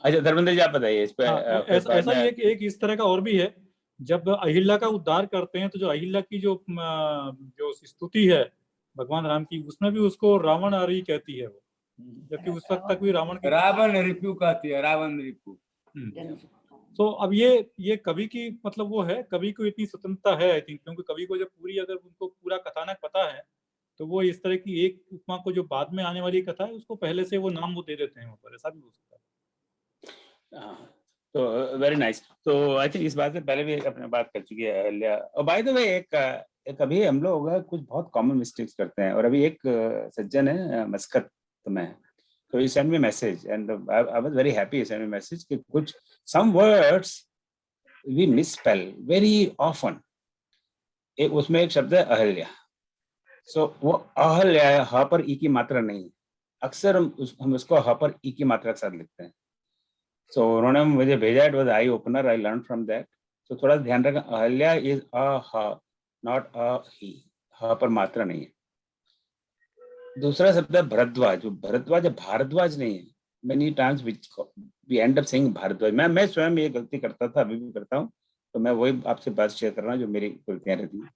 अच्छा धर्मेंद्र जी आप बताइए इस पे। हाँ, फिर बाद ऐसा में ही एक इस तरह का और भी है। जब अहिल्या का उद्धार करते हैं तो जो अहिल्या की जो स्तुति है भगवान राम की, उसमें भी उसको रावण आरी कहती है वो, जबकि उस वक्त तक भी रावण की। रावण रिपु कहती है, रावण रिपु। तो अब ये कवि की मतलब वो है, कवि को इतनी स्वतंत्रता है आई थिंक, क्योंकि कवि को जब पूरी, अगर उनको पूरा कथानक पता है तो वो इस तरह की एक उपमा को जो बाद में आने वाली कथा है उसको पहले से वो नाम वो दे देते हैं वहां पर, ऐसा भी हो सकता है। तो वेरी नाइस। तो आई थिंक इस बात से पहले भी अपने बात कर चुकी है अहिल्या। और बाय द वे एक अभी हम लोग कुछ बहुत कॉमन मिस्टेक्स करते हैं, और अभी एक सज्जन है मस्कत में, तो he sent me a message and I was very happy he sent me a message कि कुछ some words we misspell very often। एक उसमें एक शब्द है अहल्या, सो वो अहल्या है, ह पर ई की मात्रा नहीं है, अक्सर हम उसको ह पर ई की मात्रा के साथ लिखते हैं। सो उन्होंने मुझे भेजा, it was eye opener, I learn from that. तो थोड़ा ध्यान रखना, अहल्या इज अ ह, नॉट अ ही, ह पर मात्रा नहीं है। दूसरा शब्द है भरद्वाज। भरद्वाज भारद्वाज नहीं है। Many times we end up saying Bharadwaj. मैं स्वयं ये गलती करता था, अभी भी करता हूँ, तो मैं वही आपसे बात शेयर कर रहा हूँ जो मेरी गलतियां रहती हैं।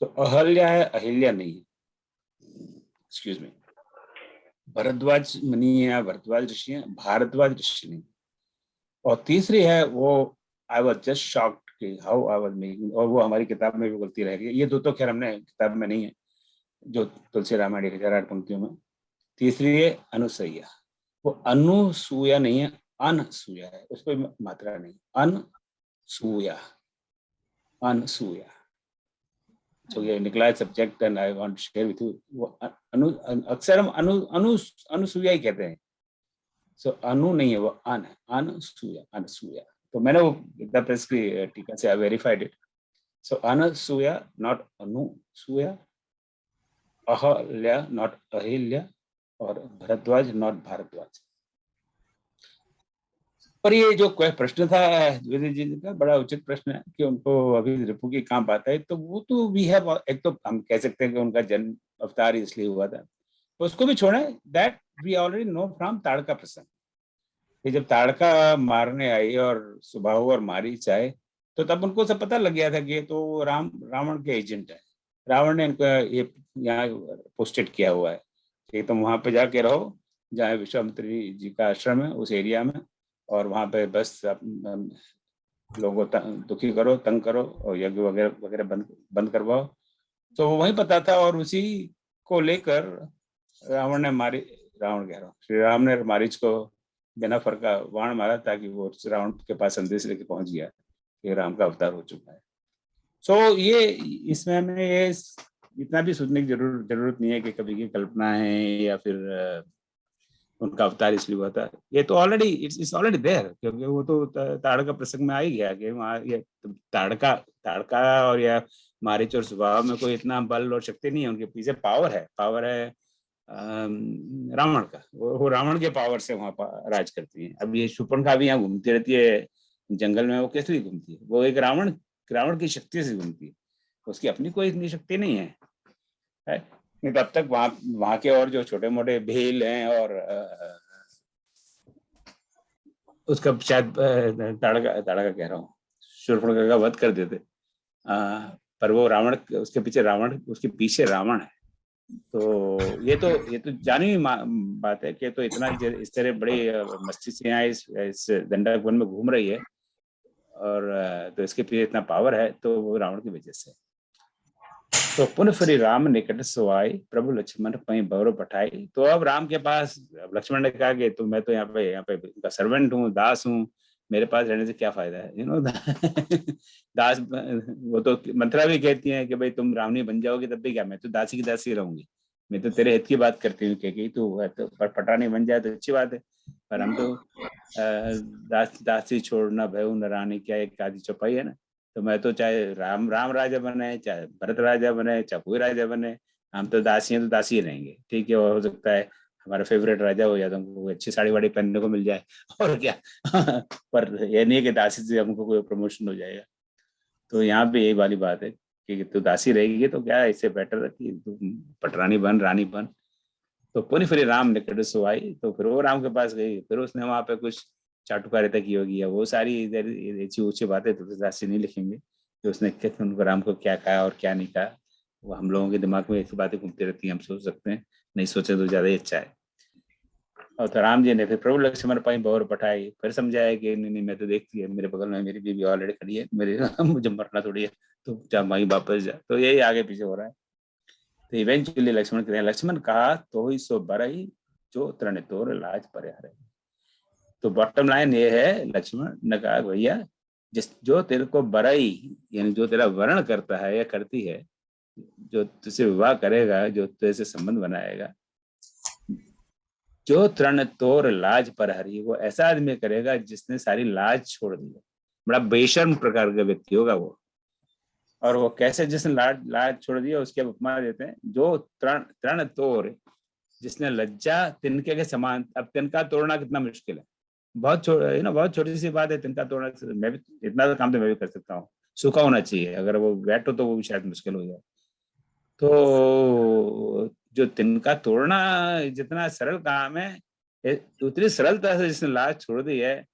तो अहल्या है, अहिल्या नहीं है, एक्सक्यूज मी। भरद्वाज मुनि है, भरद्वाज ऋषि है, भारद्वाज ऋषि नहीं। और तीसरी है वो, आई वॉज जस्ट शॉक्ड कि हाउ आई वॉज मेकिंग, और वो हमारी किताब में भी गलती रह गई। ये दो तो खैर हमने किताब में नहीं है, जो तुलसी रामायण 1008 पंक्तियों में। तीसरी है अनुसैया, वो अनुसूया नहीं है, अनसूया है, उस पर मात्रा नहीं, अनसूया, अनसूया। So ये निकला subject and I want to share with you. वो अक्सर हम अनुसूया ही कहते हैं, सो अनु नहीं है, वो अन है, अनसूया, अनसूया। तो मैंने वो गीता प्रेस की टीका से I verified it. So Anasuya, not Anusuya, Ahalya not Ahilya, और भरद्वाज नॉट भारद्वाज। पर ये जो कोई प्रश्न था द्विवेदी जी का, बड़ा उचित प्रश्न है कि उनको अभी रिपु की कहाँ बात है। तो वो तो वी हैव, एक तो हम कह सकते हैं कि उनका जन्म अवतार इसलिए हुआ था, तो उसको भी छोड़े, that we already know from Tadaka प्रसंग कि जब ताड़का मारने आई और सुबाहु और मारीच आए, तो तब उनको सब पता लग गया था कि ये तो रावण के एजेंट है। रावण ने इनको ये यहाँ पोस्टेड किया हुआ है कि तुम वहां पे जाके रहो जहाँ विश्वामित्र जी का आश्रम है, उस एरिया में, और वहां पे बस लोगों को दुखी करो, तंग करो, और यज्ञ वगैरह वगैरह बंद करवाओ। तो वही पता था, और उसी को लेकर रावण कह रहा हूँ, श्री राम ने मारीच को बिना फर्का बाण मारा, ताकि वो रावण के पास संदेश लेके पहुंच गया कि राम का अवतार हो चुका है। सो ये इसमें हमें ये इतना भी सोचने की जरूरत नहीं है कि कभी की कल्पना है या फिर उनका अवतार इसलिए हुआ था। ये तो ऑलरेडी इट्स ऑलरेडी देयर, क्योंकि वो तो ताड़का प्रसंग में आ ही गया कि वहाँ ये ताड़का और या मारीच और स्वभाव में कोई इतना बल और शक्ति नहीं है, उनके पीछे पावर है रावण का। वो रावण के पावर से वहाँ राज करती है। अब ये शूर्पणखा भी यहाँ घूमती रहती है जंगल में, वो कैसे भी घूमती है, वो एक रावण की शक्ति से घूमती है, उसकी अपनी कोई इतनी शक्ति नहीं है, नहीं। तब तक वहाँ के और जो छोटे मोटे भील हैं और उसका शायद ताड़का कह रहा हूँ, शूर्पणखा का वध कर देते, पर वो रावण उसके पीछे रावण है। तो ये तो जानी हुई बात है कि तो इतना इस तरह बड़ी मस्ती से यहाँ इस दंडक वन में घूम रही है, और तो इसके पीछे इतना पावर है, तो वो रावण की वजह से। तो पुनः फिर राम निकट सोआई, प्रभु लक्ष्मण पई बौर पठाई। तो अब राम के पास लक्ष्मण ने कहा कि मैं तो यहाँ पे उनका सर्वेंट हूँ, दास हूँ, मेरे पास रहने से क्या फायदा है, दास। वो तो मंत्रा भी कहती है कि भाई तुम रावणी बन जाओगे तब भी क्या, मैं तो दासी की दासी रहूंगी, मैं तो तेरे हित की बात करती हूँ कि तू तो पटानी बन जाए तो अच्छी बात है, पर हम तो दासी छोड़ना भय न रानी क्या एक आदि चौपाई है ना। तो मैं तो चाहे राम राजा बने, चाहे भरत राजा बने, चाहे कोई राजा बने, हम तो दासी हैं तो दासी रहेंगे, ठीक है। हो सकता है हमारा फेवरेट राजा हो या तो हमको अच्छी साड़ी वाड़ी पहनने को मिल जाए, और क्या पर ये नहीं है कि दासी से हमको कोई प्रमोशन हो जाएगा। तो यहाँ पे यही वाली बात है कि तू दासी रहेगी तो क्या, इससे बेटर है कि तू पटरानी बन, रानी बन। तो पुनः फिर राम निकट सोआई, तो फिर वो राम के पास गई, फिर उसने वहां पे कुछ चाटुकारिता की होगी, या वो सारी इधर अच्छी ऊंची बातें तो दासी नहीं लिखेंगे कि उसने उनको राम को क्या कहा और क्या नहीं कहा। वो हम लोगों के दिमाग में ऐसी बातें घूमती रहती हैं, हम सोच सकते हैं, नहीं सोचे तो ज्यादा ही अच्छा है। और तो राम जी ने फिर प्रभु लक्ष्मण पई बौर पठाई, फिर समझाया कि नहीं मैं तो देखती है, मेरे बगल में मेरी बीवी ऑलरेडी खड़ी है, मुझे मरना थोड़ी है, तो जा वहीं वापस जा। तो यही आगे पीछे हो रहा है। तो इवेंचुअली लक्ष्मण कहते हैं, लक्ष्मण कहा तो ही सो बरई, जो तृण तोर लाज परिहारे। तो बॉटम लाइन ये है, लक्ष्मण ने कहा भैया जो तेरे को बरई, यानी जो तेरा वर्ण करता है या करती है, जो तुझसे विवाह करेगा, जो तेरे से संबंध बनाएगा, जो तृण तोर लाज परिहारी, वो ऐसा आदमी करेगा जिसने सारी लाज छोड़ दी है। बड़ा बेशर्म प्रकार का व्यक्ति होगा वो। और वो कैसे, जिसने लाज छोड़ दी है, उसके उपमा देते हैं, जो तृण तोड़, जिसने लज्जा तिनके के समान। अब तिनका तोड़ना कितना मुश्किल है, बहुत छोटी सी बात है तिनका तोड़ना। मैं भी इतना काम तो मैं भी कर सकता हूँ, सूखा होना चाहिए, अगर वो वेट हो तो वो भी शायद मुश्किल हो जाए। तो जो तिनका तोड़ना जितना सरल काम है, उतनी सरलता से जिसने लाज छोड़ दी है,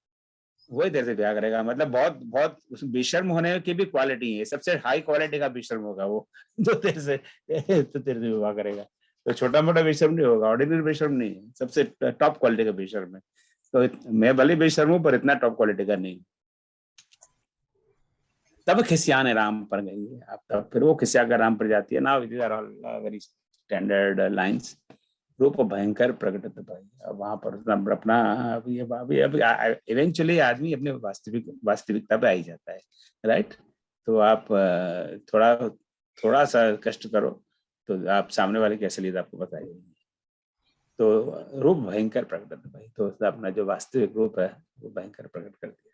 वही तेरे से ब्याह करेगा। मतलब बहुत बेशर्म होने की भी क्वालिटी है, सबसे हाई क्वालिटी का बेशर्म होगा वो, जो तेरे से विवाह करेगा। तो छोटा मोटा बेशर्म नहीं होगा, ऑर्डिनरी बेशर्म नहीं है, सबसे टॉप क्वालिटी का बेशर्म है। तो मैं भले बेशर्म हूं, पर इतना टॉप क्वालिटी का नहीं। तब खिसियाने राम पर गई है। अब तब फिर वो खिसिया कर राम पर जाती है ना। Very standard lines. रूप भयंकर प्रकट भाई, अब वहां पर अपना इवेंचुअली आदमी अपने वास्तविकता पे आ ही जाता है, राइट। तो आप थोड़ा सा कष्ट करो तो आप सामने वाले की असलियत आपको बताइए। तो रूप भयंकर प्रकट भाई, तो अपना जो वास्तविक रूप है वो भयंकर प्रकट कर दिया।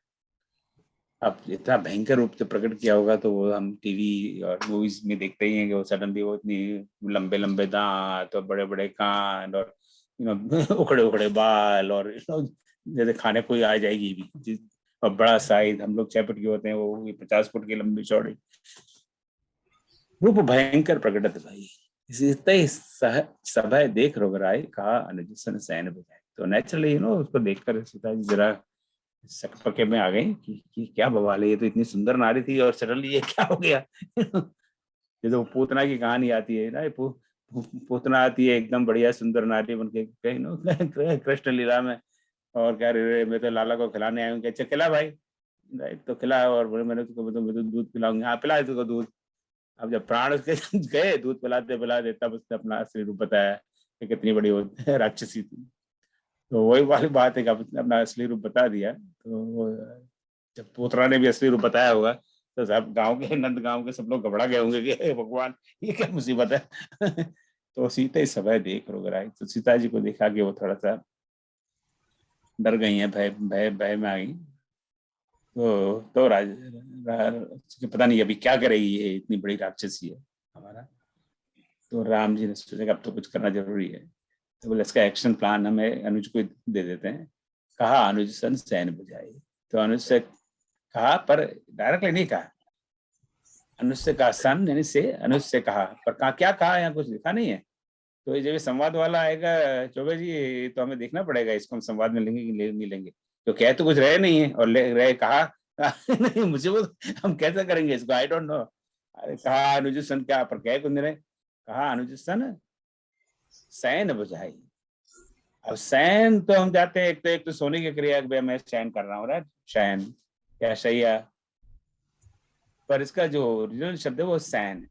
अब इतना भयंकर रूप से प्रकट किया होगा तो वो हम टीवी और मूवीज में देखते ही हैं कि वो सडनली वो इतनी लंबे लंबे दांत और बड़े बड़े कान और उखड़े उखड़े बाल, और जैसे खाने कोई आ जाएगी भी, और बड़ा साइज, हम लोग 6 फुट के होते हैं, वो 50 फुट की लंबी चौड़ी। रूप भयंकर प्रकटत भाई, सभा देख रोगराई, कहा अनुज सन सैन बजाए। तो नेचुरली उसको देखकर सीता जी जरा सकपके में आ गई कि क्या बवाल है, ये तो इतनी सुंदर नारी थी और सडनली ये क्या हो गया। ये तो पूतना की कहानी आती है ना, पूतना आती है एकदम बढ़िया सुंदर नारी बनके कृष्ण लीला में, और कह रहे मैं तो लाला को खिलाने आया हूँ। अच्छा खिला भाई, तो खिला, और मैंने तो दूध पिलाऊंगी। हाँ पिला तुझको दूध। अब जब प्राण उसके गए दूध पिलाते तब उसने अपना असली रूप बताया कि कितनी बड़ी राक्षसी थी। तो वही वाली बात है कि अपना असली रूप बता दिया। तो जब पोतरा ने भी असली रूप बताया होगा तो सब गांव के, नंद गांव के सब लोग घबरा गए होंगे कि भगवान ये क्या मुसीबत है। तो सीता इस समय देख रोगराई, तो सीता जी को देखा कि वो थोड़ा सा डर गई हैं, भय भय भय में आ गई। तो पता नहीं अभी क्या करेगी, ये इतनी बड़ी राक्षसी है हमारा। तो राम जी ने सोचा अब तो कुछ करना जरूरी है, तो बोले इसका एक्शन प्लान हमें अनुज को दे देते हैं। कहा अनुज सन सैन बुझाई। तो अनुज से कहा, पर डायरेक्टली नहीं कहा, अनुज से कहा सन यानी से, अनुज से कहा, पर कहा क्या कहा यहाँ कुछ लिखा नहीं है। तो ये जब संवाद वाला आएगा चौबे जी, तो हमें देखना पड़ेगा इसको हम संवाद में लेंगे कि नहीं लेंगे। तो कह तो कुछ रहे नहीं है और ले रहे कहा नहीं मुझे वो हम कैसे करेंगे इसको, आई डोंट नो। अरे कहा अनुज सन क्या, पर कह कुछ नहीं, कहा अनुज सन सैन बुझाई। अब सैन तो हम जाते हैं, एक तो सोने की क्रिया मैं शयन कर रहा हूँ, राइट, शयन या शैया, पर इसका जो ओरिजिनल शब्द है वो सैन।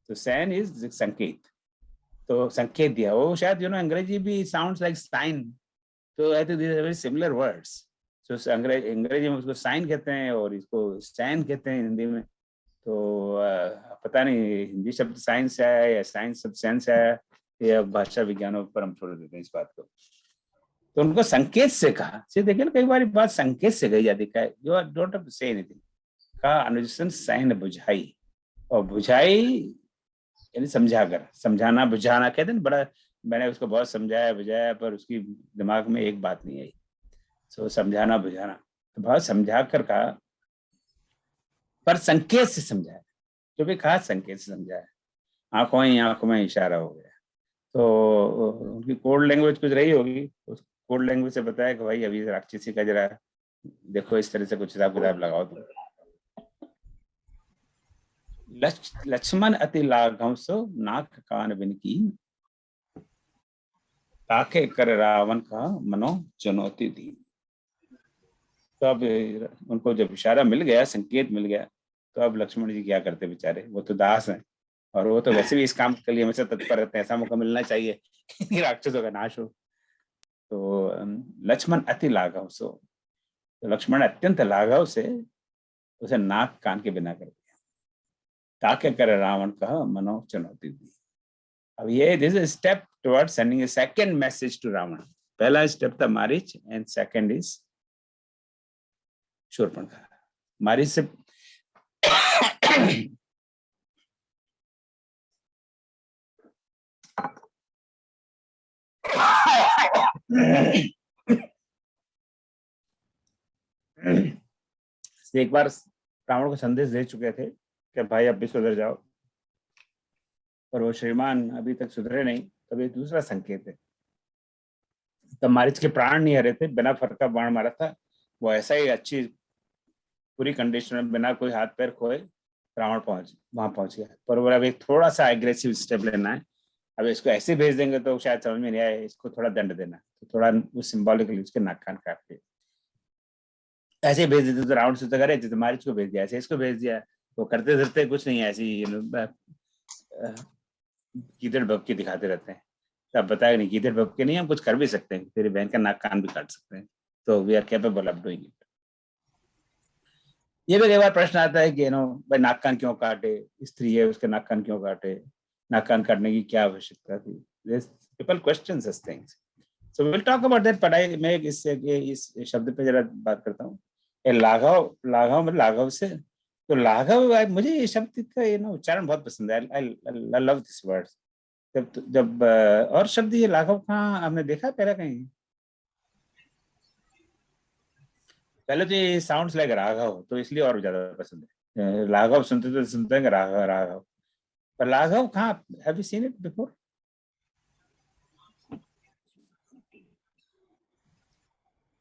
तो सैन इज संकेत, तो संकेत दिया। वो शायद अंग्रेजी भी साउंड्स लाइक साइन, तो I think these are very similar words. तो अंग्रेजी में उसको साइन कहते हैं और इसको सैन कहते हैं हिंदी में। तो पता नहीं हिंदी शब्द साइंस से आया या साइंस शब्द सैंस से आया, या भाषा विज्ञानों पर हम छोड़ देते हैं इस बात को। तो उनको संकेत से कहा, देखिए ना कई बार बात संकेत से कही जाती है, you don't have to say anything. कहा अनुज सन सैन बुझाई, और बुझाई यानी समझा कर, समझाना बुझाना कहते हैं बड़ा। मैंने उसको बहुत समझाया बुझाया, पर उसकी दिमाग में एक बात नहीं आई। सो समझाना बुझाना, तो बहुत समझा कर कहा, पर संकेत से समझाया। जो भी कहा संकेत से समझाया, आंखों में इशारा हो गया। तो उनकी कोड लैंग्वेज कुछ रही होगी, उस कोड लैंग्वेज से बताया कि भाई अभी राक्षसी का जरा देखो, इस तरह से कुछ हिसाब किताब लगाओ तुम। लक्ष्मण अति लाघव सो नाक कान बिनकी, ताके कर रावण का मनो चुनौती दी। तो अब उनको जब इशारा मिल गया, संकेत मिल गया, तो अब लक्ष्मण जी क्या करते बेचारे, वो तो दास हैं और वो तो वैसे भी इस काम के लिए हमेशा तत्पर रहते हैं, ऐसा मौका मिलना चाहिए कि राक्षसों का नाश हो। तो लक्ष्मण अति लाघव सो, तो लक्ष्मण अत्यंत लाघव से उसे नाक कान के बिना कर दिया, ताके कर रावण का मनो चुनौती दी। अब ये this is step toward sending a second message to Ravan. पहला स्टेप था Marich and second is Shurpanakha. Marich से एक बार रावण को संदेश दे चुके थे कि भाई अब भी सुधर जाओ, पर वो श्रीमान अभी तक सुधरे नहीं। तब एक दूसरा संकेत है, तब मारीच के प्राण नहीं हरे थे, बिना फर का बाण मारा था, वो ऐसा ही अच्छी पूरी कंडीशन में बिना कोई हाथ पैर खोए रावण वहां पहुंच गया। पर वो अब एक थोड़ा सा एग्रेसिव स्टेप लेना है। अब इसको ऐसे भेज देंगे तो शायद समझ में नहीं आए, इसको थोड़ा दंड देना, तो थोड़ा वो सिंबॉलिकली उसके नाक कान काट के ऐसे भेज देते तो रावण से तो करे, तो मारीच को भेज दिया, ऐसे इसको भेज दिया। वो करते धरते कुछ नहीं है, ऐसी गीदड़ भक्की दिखाते रहते हैं। तो अब बताया नहीं गीदड़ भक्की नहीं, हम कुछ कर भी सकते हैं, तेरी बहन का नाक कान भी काट सकते हैं। तो we are capable of doing it. ये भी कई बार प्रश्न आता है कि भाई नाक कान क्यों काटे, स्त्री है उसके नाक कान क्यों काटे, नाक कान काटने की क्या आवश्यकता थी। People question this things, so we will talk about that. पढ़ाई में इस शब्द पे जरा बात करता हूँ। लाघव, लाघव मतलब लाघव से, तो लाघव मुझे ये शब्द का उच्चारण बहुत पसंद है। I love this word. जब और शब्द ये लाघव कहाँ आपने देखा पहले कहीं? पहले तो ये साउंड्स लाइक राघव, तो इसलिए और ज्यादा पसंद है। लाघव सुनते हैं राघव राघव, पर लाघव कहाँ, have you seen it before?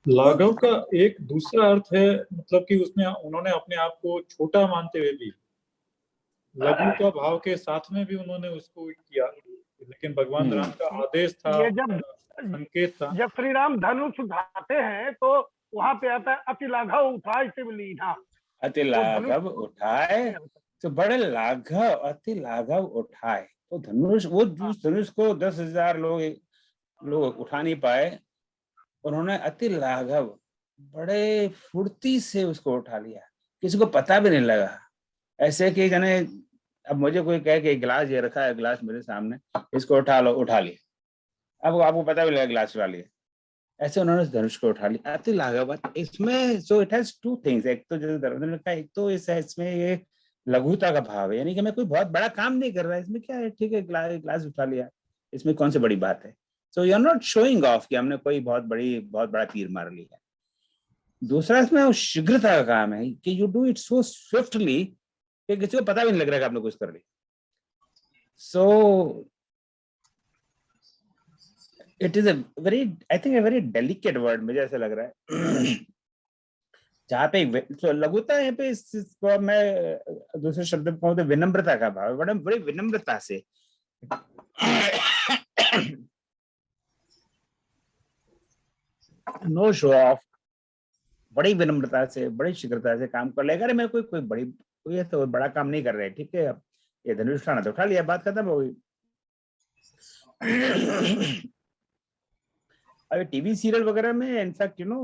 लाघव का एक दूसरा अर्थ है, मतलब कि उसमें उन्होंने अपने आप को छोटा मानते हुए भी लघु का भाव के साथ में भी उन्होंने उसको किया, लेकिन भगवान राम का आदेश था, ये जब संकेत था। जब श्री राम धनुष उठाते हैं तो वहां पे आता है अति लाघव उठाए शिवलीना, अति लाघव उठाए, तो बड़े लाघव, अति लाघव उठाए। तो धनुष, वो धनुष को 10,000 लोग उठा नहीं पाए, उन्होंने अति लाघव बड़े फुर्ती से उसको उठा लिया, किसी को पता भी नहीं लगा। ऐसे कि जाने अब मुझे कोई कहे कि गिलास ये रखा है, गिलास मेरे सामने, इसको उठा लो, उठा लिया, अब आपको पता भी लगा गिलास उठा लिया। ऐसे उन्होंने धनुष को उठा लिया। अति लाघवत इसमें, सो इट हैज टू थिंग्स, एक तो जैसे धर्मेंद्र ने कहा, एक तो इसमें ये लघुता का भाव है, यानी कि मैं कोई बहुत बड़ा काम नहीं कर रहा, इसमें क्या है, ठीक है ग्लास उठा लिया, इसमें कौन सी बड़ी बात है। So you are not showing off कि हमने कोई बहुत बड़ा तीर मार लिया। दूसरा इसमें शीघ्रता का काम है कि you do it so swiftly कि किसी को पता भी नहीं लग रहा कि आपने कुछ कर लिया। So it is I think very delicate word, मुझे ऐसा लग रहा है जहाँ पे लघुता है पे इसको मैं दूसरे शब्द में कहूँ तो विनम्रता का भाव, बड़ी विनम्रता से नो शो ऑफ, बड़ी विनम्रता से बड़ी शीघ्रता से काम कर लेगा। मैं कोई तो बड़ा काम नहीं कर रहे, ठीक है, अब ये धनुष उठाना तो उठा लिया, बात खत्म हो गई। अभी टीवी सीरियल वगैरह में in fact you know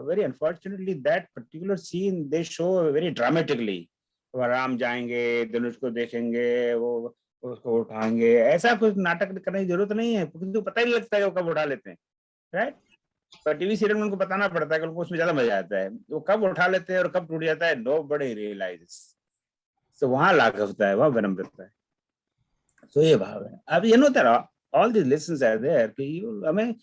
very unfortunately that particular scene they show very dramatically, वो राम जाएंगे धनुष को देखेंगे, वो उसको उठाएंगे, ऐसा कुछ नाटक करने की जरूरत नहीं है, क्योंकि पता ही नहीं लगता है वो कब उठा लेते हैं, राइट। पर टीवी सीरियल में उनको बताना पड़ता है कि उनको उसमें ज्यादा मजा आता है, वो कब उठा लेते हैं और कब टूट जाता है, नोबडी रियलाइजेस। सो वहां लाघवता है, वहां विनम्रता है, तो ये भाव है। अब you know that all this lessons are there कि हम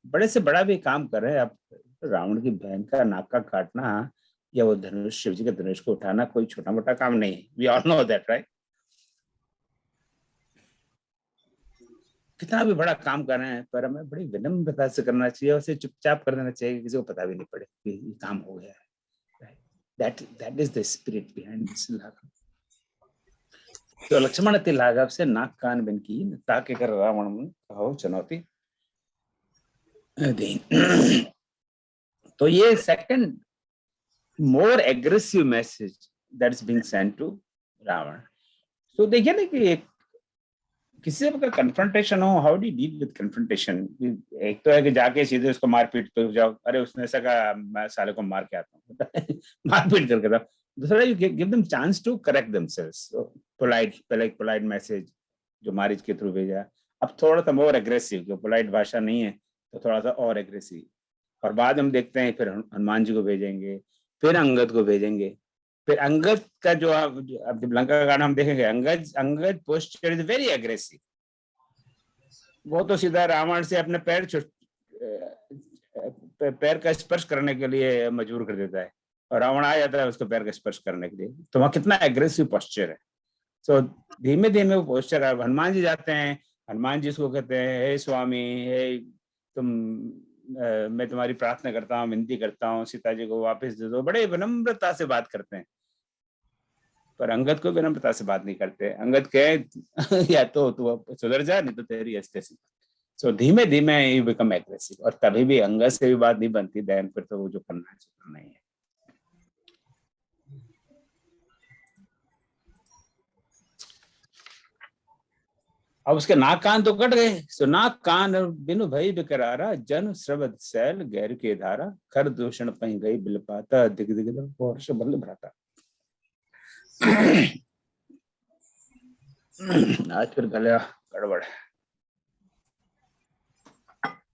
बड़े से बड़ा भी काम कर रहे हैं। अब रावण की बहन का नाक का काटना या वो धनुष, शिव जी के धनुष को उठाना कोई छोटा मोटा काम नहीं है, we all know that, right. कितना भी बड़ा काम कर रहे हैं पर हमें बड़ी विनम्रता से करना चाहिए, उसे चुपचाप कर देना चाहिए, किसी को पता भी नहीं पड़े कि ये काम हो गया है, right. That is the spirit behind this लाघव। तो लक्ष्मण ते लाघव से नाक कान बिन की ताके कर रावण में कहो चुनौती। तो ये second more aggressive message that is being sent to Ravan. तो देखिए ना कि किसी से कन्फ्रंटेशन हो, how do you deal with confrontation. एक तो है कि जाके सीधे उसको मारपीट पे जाओ, अरे उसने ऐसा कहा मैं साले को मार के आता हूँ मारपीट करके था। दूसरा you give them chance to correct themselves, polite message जो मारिच के थ्रू भेजा। अब थोड़ा सा मोर एग्रेसिव, जो पोलाइट भाषा नहीं है तो थोड़ा सा और एग्रेसिव, और बाद हम देखते हैं फिर हनुमान जी को भेजेंगे, फिर अंगद को भेजेंगे, फिर अंगद का जो अब जब लंका का गाना हम देखेंगे, Angad posture is very aggressive. वो तो सीधा रावण से अपने पैर का स्पर्श करने के लिए मजबूर कर देता है, और रावण आ जाता है उसको पैर का स्पर्श करने के लिए। तो वहाँ कितना एग्रेसिव पोस्चर है। सो धीमे धीमे वो पोस्चर, अब हनुमान जी जाते हैं, हनुमान जी इसको कहते हैं हे स्वामी, हे तुम मैं तुम्हारी प्रार्थना करता हूँ, विनती करता हूँ, सीता जी को वापस दे दो। बड़े विनम्रता से बात करते हैं, पर अंगद को विनम्रता से बात नहीं करते। अंगद कहे या तो तू सुधर जा, नहीं तो तेरी हस्ते से। सो धीमे धीमे यू बिकम एग्रेसिव, और तभी भी अंगद से भी बात नहीं बनती, देन फिर तो वो जो करना है करना ही है। अब उसके नाक कान तो कट गए। सो नाक कान बिनु भई बिकरारा, जन श्रवद सैल गैर के धारा, खर दूषण पही गई बिलपाता, दिग दिग वर्ष बल भ्राता। आज फिर गला गड़बड़।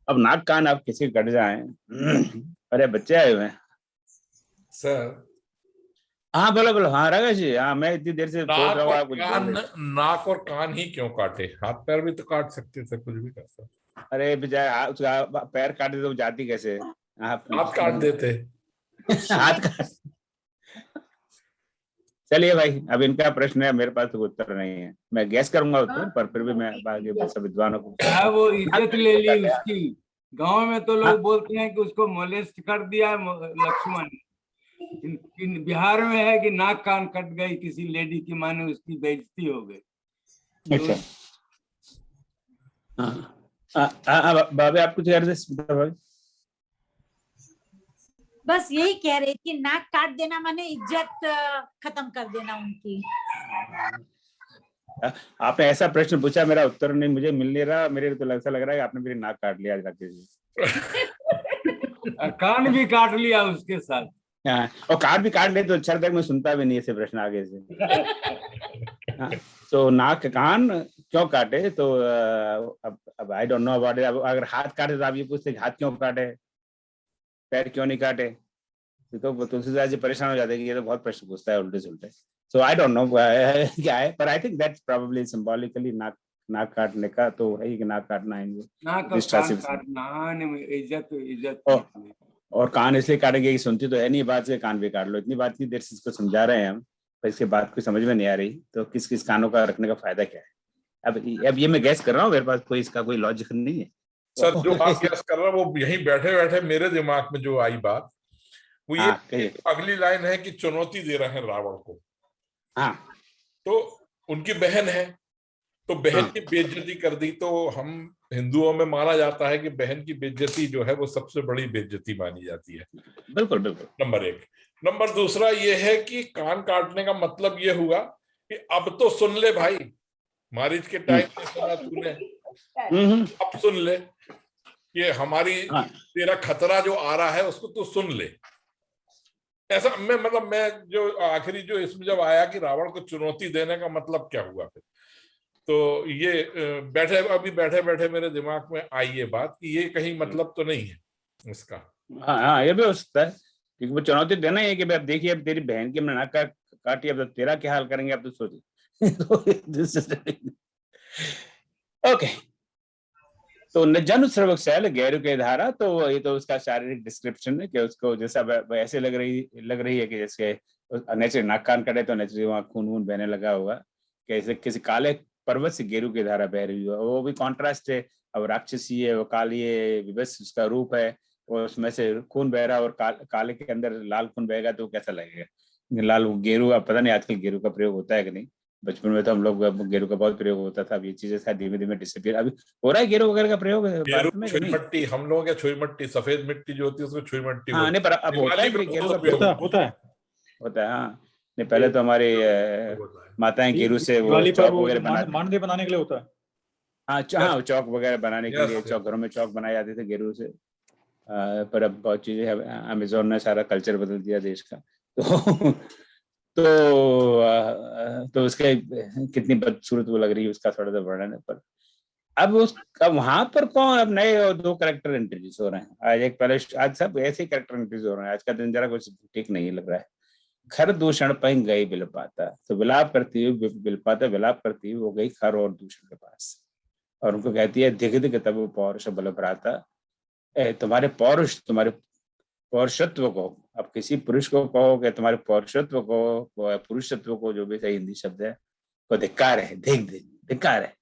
अब नाक कान आप किसी कट जाए, अरे बच्चे आए हुए हैं सर। हाँ बोलो बोलो। हाँ राघव जी, हाँ मैं इतनी देर से सोच रहा हूँ आप कुछ बोल रहे। नाक और कान ही क्यों काटे, हाथ पैर भी तो काट सकते थे, कुछ भी कर सकते। अरे बेचारा उसका पैर काटे तो जाती कैसे, हाथ काट देते हाथ काट। चलिए भाई, अब इनका प्रश्न है, मेरे पास तो उत्तर नहीं है, मैं गैस करूंगा उत्तर, पर फिर भी मैं आगे सब विद्वानों को। वो इज्जत ले ली उसकी। गांव में तो लोग बोलते हैं कि उसको मोलेस्ट कर दिया लक्ष्मण। बिहार में है कि नाक कान कट गई किसी लेडी की, माने उसकी बेइज्जती हो गई। अच्छा बाबे आप कुछ कह रहे थे? बस यही कह रहे कि नाक काट देना माने इज्जत खत्म कर देना उनकी। आपने ऐसा प्रश्न पूछा, मेरा उत्तर नहीं मुझे मिल नहीं रहा, मेरे तो ऐसा लग रहा है कि आपने मेरी नाक काट लिया जाके जी। कान भी काट लिया उसके साथ। हाँ, और कान भी काट ले तो अच्छा लगता है, मैं सुनता भी नहीं ऐसे प्रश्न आगे से। तो नाक कान क्यों काटे, तो अब I don't know about it. अब अगर हाथ काटे तो आप ये पूछते हाथ क्यों काटे, पैर क्यों नहीं काटे, तो तुलसीदास जी परेशान हो जाते हैं कि ये तो बहुत प्रश्न पूछता है उल्टे सुल्टे। सो आई डोंट नो क्या है, पर आई थिंक दैट्स प्रोबेबली सिंबॉलिकली नाक काटने का तो है ही कि नाक काटना है नाक और कान काटना, इज्जत इज्जत। और कान इसलिए काटेंगे कि सुनती तो है नहीं बात से, कान भी काट लो। इतनी बात की देर से इसको समझा रहे हैं हम, पर इसके बात कोई समझ में नहीं आ रही, तो किस किस कानों का रखने का फायदा क्या है। अब ये मैं गैस कर रहा हूँ, मेरे पास कोई इसका कोई लॉजिक नहीं है। सर जो आप गैस कर रहे हैं वो यहीं बैठे बैठे मेरे दिमाग में जो आई बात वो ये अगली लाइन है कि चुनौती दे रहे हैं रावण को। हाँ, तो उनकी बहन है, तो बहन की बेइज्जती कर दी। तो हम हिंदुओं में माना जाता है कि बहन की बेइज्जती जो है वो सबसे बड़ी बेइज्जती मानी जाती है। बिल्कुल बिल्कुल। नंबर एक। नंबर दूसरा ये है कि कान काटने का मतलब ये हुआ कि अब तो सुन ले भाई, मारीच के टाइम में सुना तूने, अब सुन ले कि हमारी तेरा खतरा जो आ रहा है उसको तू सुन ले। ऐसा मैं जो आखिरी जो इसमें जब आया कि रावण को चुनौती देने का मतलब क्या हुआ फिर, तो ये बैठे बैठे मेरे दिमाग में आई ये बात कि ये कहीं मतलब तो नहीं है इसका। हाँ, ये भी हो सकता है, क्योंकि वो चुनौती देना ही है कि अब देखिए, अब तेरी बहन की हमने नाक काटी, अब तो तेरा क्या हाल करेंगे, अब तो सोचिए। ओके, तो न जनु श्रवक शैल गैरु के धारा, तो ये तो उसका शारीरिक डिस्क्रिप्शन है कि उसको जैसा ऐसे लग रही है कि जैसे नेचुरली नाक कान कटे तो नेचुरली वहां खून वून बहने लगा होगा, कैसे किसी काले पर्वत से गेरू की धारा बह रही हो। वो भी कॉन्ट्रास्ट है, अब राक्षसी है, वो काली है, विभत्स उसका रूप है, और उसमें से खून बह रहा और काले के अंदर लाल खून बहेगा तो कैसा लगेगा। लाल गेरू, अब पता नहीं आजकल गेरू का प्रयोग होता है कि नहीं, बचपन में तो हम लोग गेरू का बहुत प्रयोग होता था। अब ये चीजें शायद धीमे धीमे डिसअपीयर, अभी हो रहा है गेरू वगैरह का प्रयोग भारत में कि नहीं? मट्टी, हम लोग क्या छुई मट्टी, सफेद मिट्टी जो होती है उसको छुई मट्टी। हाँ नहीं, पर अब होता है गेरू का होता है। हाँ नहीं, पहले तो हमारे माताएं गेरू से वो चौक वगैरह मांडे बनाने के लिए होता है। हाँ, चौक वगैरह बनाने के लिए, चौक घरों में चौक बनाए जाते थे गेरू से। पर अब बहुत चीजें, अमेजोन ने सारा कल्चर बदल दिया देश का। तो उसके कितनी बदसूरत वो लग रही है उसका थोड़ा सा वर्णन है। पर अब वहां पर कौन, अब नए दो कैरेक्टर इंट्रोड्यूस हो रहे हैं। आज एक पहले, आज सब ऐसे ही कैरेक्टर इंट्रोड्यूस हो रहे हैं। आज का दिन जरा कुछ ठीक नहीं लग रहा है। खर दूषण पह गई बिलपाता, तो विलाप करती हुई बिलपाता विलाप करती हुई वो गई खर और दूषण के पास, और उनको कहती है दिख दिख तब पौरुष बल भ्राता, तुम्हारे पौरुष, तुम्हारे पौरुषत्व को, अब किसी पुरुष को कहो कि तुम्हारे पौरुषत्व को, पुरुषत्व को, जो भी सही हिंदी शब्द है, को धिक्कार है, धिक्कार है।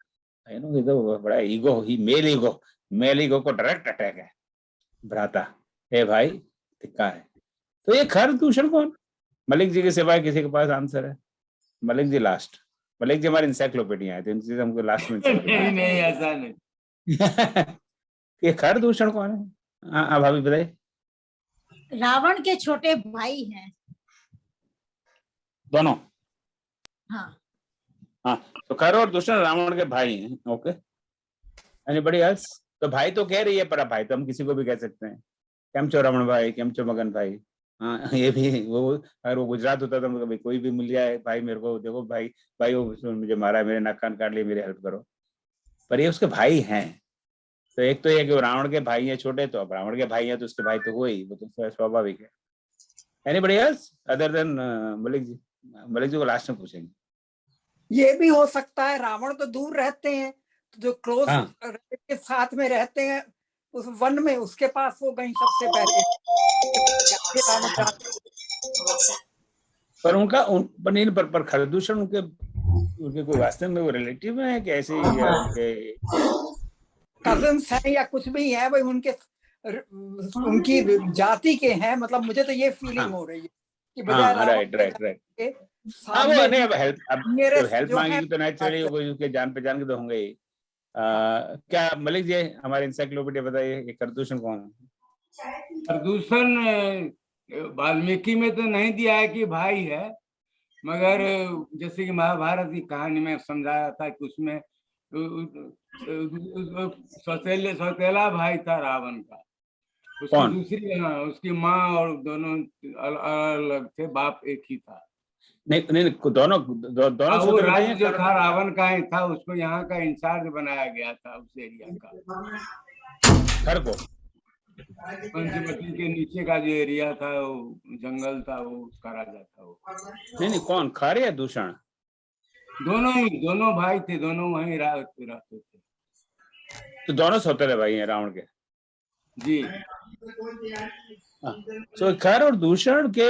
ये तो बड़ा ईगो ही, मेल ईगो को डायरेक्ट अटैक है। भ्राता, हे भाई धिक्कार है। तो ये खर दूषण कौन? मलिक जी के सिवाय किसी के पास आंसर है? मलिक जी लास्ट, मलिक जी हमारी इंसाइक्लोपीडिया है, तो इनसे हमको लास्ट में नहीं ऐसा नहीं। ये खर दूषण कौन है? हाँ भाभी बताइए। रावण के छोटे भाई हैं दोनों। हाँ, तो खर और दूषण रावण के भाई हैं। Okay, anybody else? तो भाई तो कह रही है, पर भाई तो हम किसी को भी कह सकते हैं, केम छो रमण भाई, केम छो मगन भाई। हाँ, ये भी वो, अगर वो गुजरात होता तो कोई भी मिल जाए भाई, मेरे को देखो भाई वो मुझे मारा, मेरे नाक कान काट लिए, मेरी हेल्प करो। पर ये उसके भाई हैं। तो एक तो ये कि रावण के भाई हैं छोटे, तो अब रावण के भाई हैं तो उसके भाई तो हुए ही, वो तो स्वाभाविक है। Anybody else other than Malik ji? Malik ji को लास्ट में पूछेंगे। ये भी हो सकता है रावण तो दूर रहते हैं, तो जो क्लोज के साथ में रहते हैं उस वन में, उसके पास वो गई सबसे पहले। पर उनका पर खरदूषण उनके कोई वास्तव में वो रिलेटिव है कि ऐसे ही उनके कजन्स हैं या कुछ भी है, भाई उनकी जाति के हैं, मतलब मुझे तो ये फीलिंग हो रही है कि बजाय राइट सामने अब हेल्प मांगेगी तो नेचुरली उसके जान पहचान के तो होंगे ही। क्या मलिक जी हमारे इंसाइक्लोपीडिया बताइए, ये खरदूषण कौन है? खरदूषण वाल्मीकि में तो नहीं दिया है कि भाई है, मगर जैसे कि महाभारत की कहानी में समझाया था कि उसमें सौतेला भाई था रावण का, उसकी दूसरी, उसकी माँ और दोनों अलग थे, बाप एक ही था। नहीं नहीं, दोनों दोनों वो सौतेले भाई राज्य हैं। जो था रावण का ही था, उसको यहाँ का इंचार्ज बनाया गया था उस एरिया का। खर को पंचवटी के नीचे का जो एरिया था, वो जंगल था, वो उसका राजा था वो। नहीं, कौन, खर या दूषण? दोनों भाई थे, दोनों वहीं रहते थे। तो दोनों सौतेले भाई हैं रावण के। जी। सो खर और दूषण के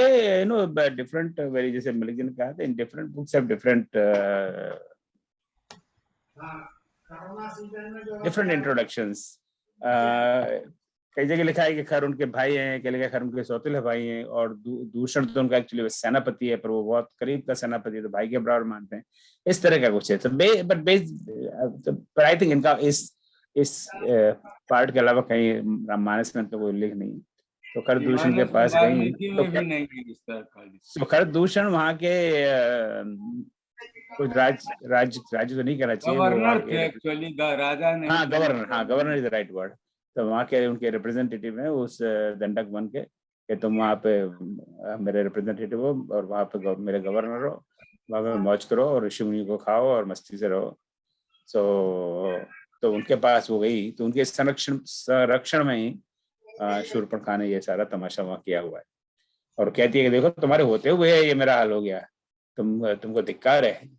डिफरेंट, वेरी, जैसे मलिक जी ने कहा था, in different books have different introductions. कई जगह लिखा है कि खर उनके भाई हैं, कई जगह खर उनके सौतेले भाई हैं, और दूषण तो उनका एक्चुअली सेनापति है, पर वो बहुत करीब का सेनापति है, तो भाई के बराबर मानते हैं। इस तरह का कुछ है। तो बट आई थिंक इनका इस पार्ट के अलावा कहीं रामायण में इनका कोई उल्लेख नहीं। तो खर दूषण के पास कहीं तो खर दूषण वहाँ के कुछ राज्य तो नहीं कहना चाहिए, गवर्नर थे एक्चुअली, राजा नहीं। हाँ, governor is the right word. तो वहाँ के उनके रिप्रेजेंटेटिव हैं उस दंडक वन के, कि तुम वहाँ पे मेरे रिप्रेजेंटेटिव हो और वहाँ पे मेरे गवर्नर हो, वहाँ पे मौज करो और ऋषि मुनि को खाओ और मस्ती से रहो। तो उनके पास वो गई, तो उनके संरक्षण में ही शूर्पणखा ने ये सारा तमाशा वहाँ किया हुआ है, और कहती है कि देखो तुम्हारे होते हुए ये मेरा हाल हो गया, तुमको धिक्कार है।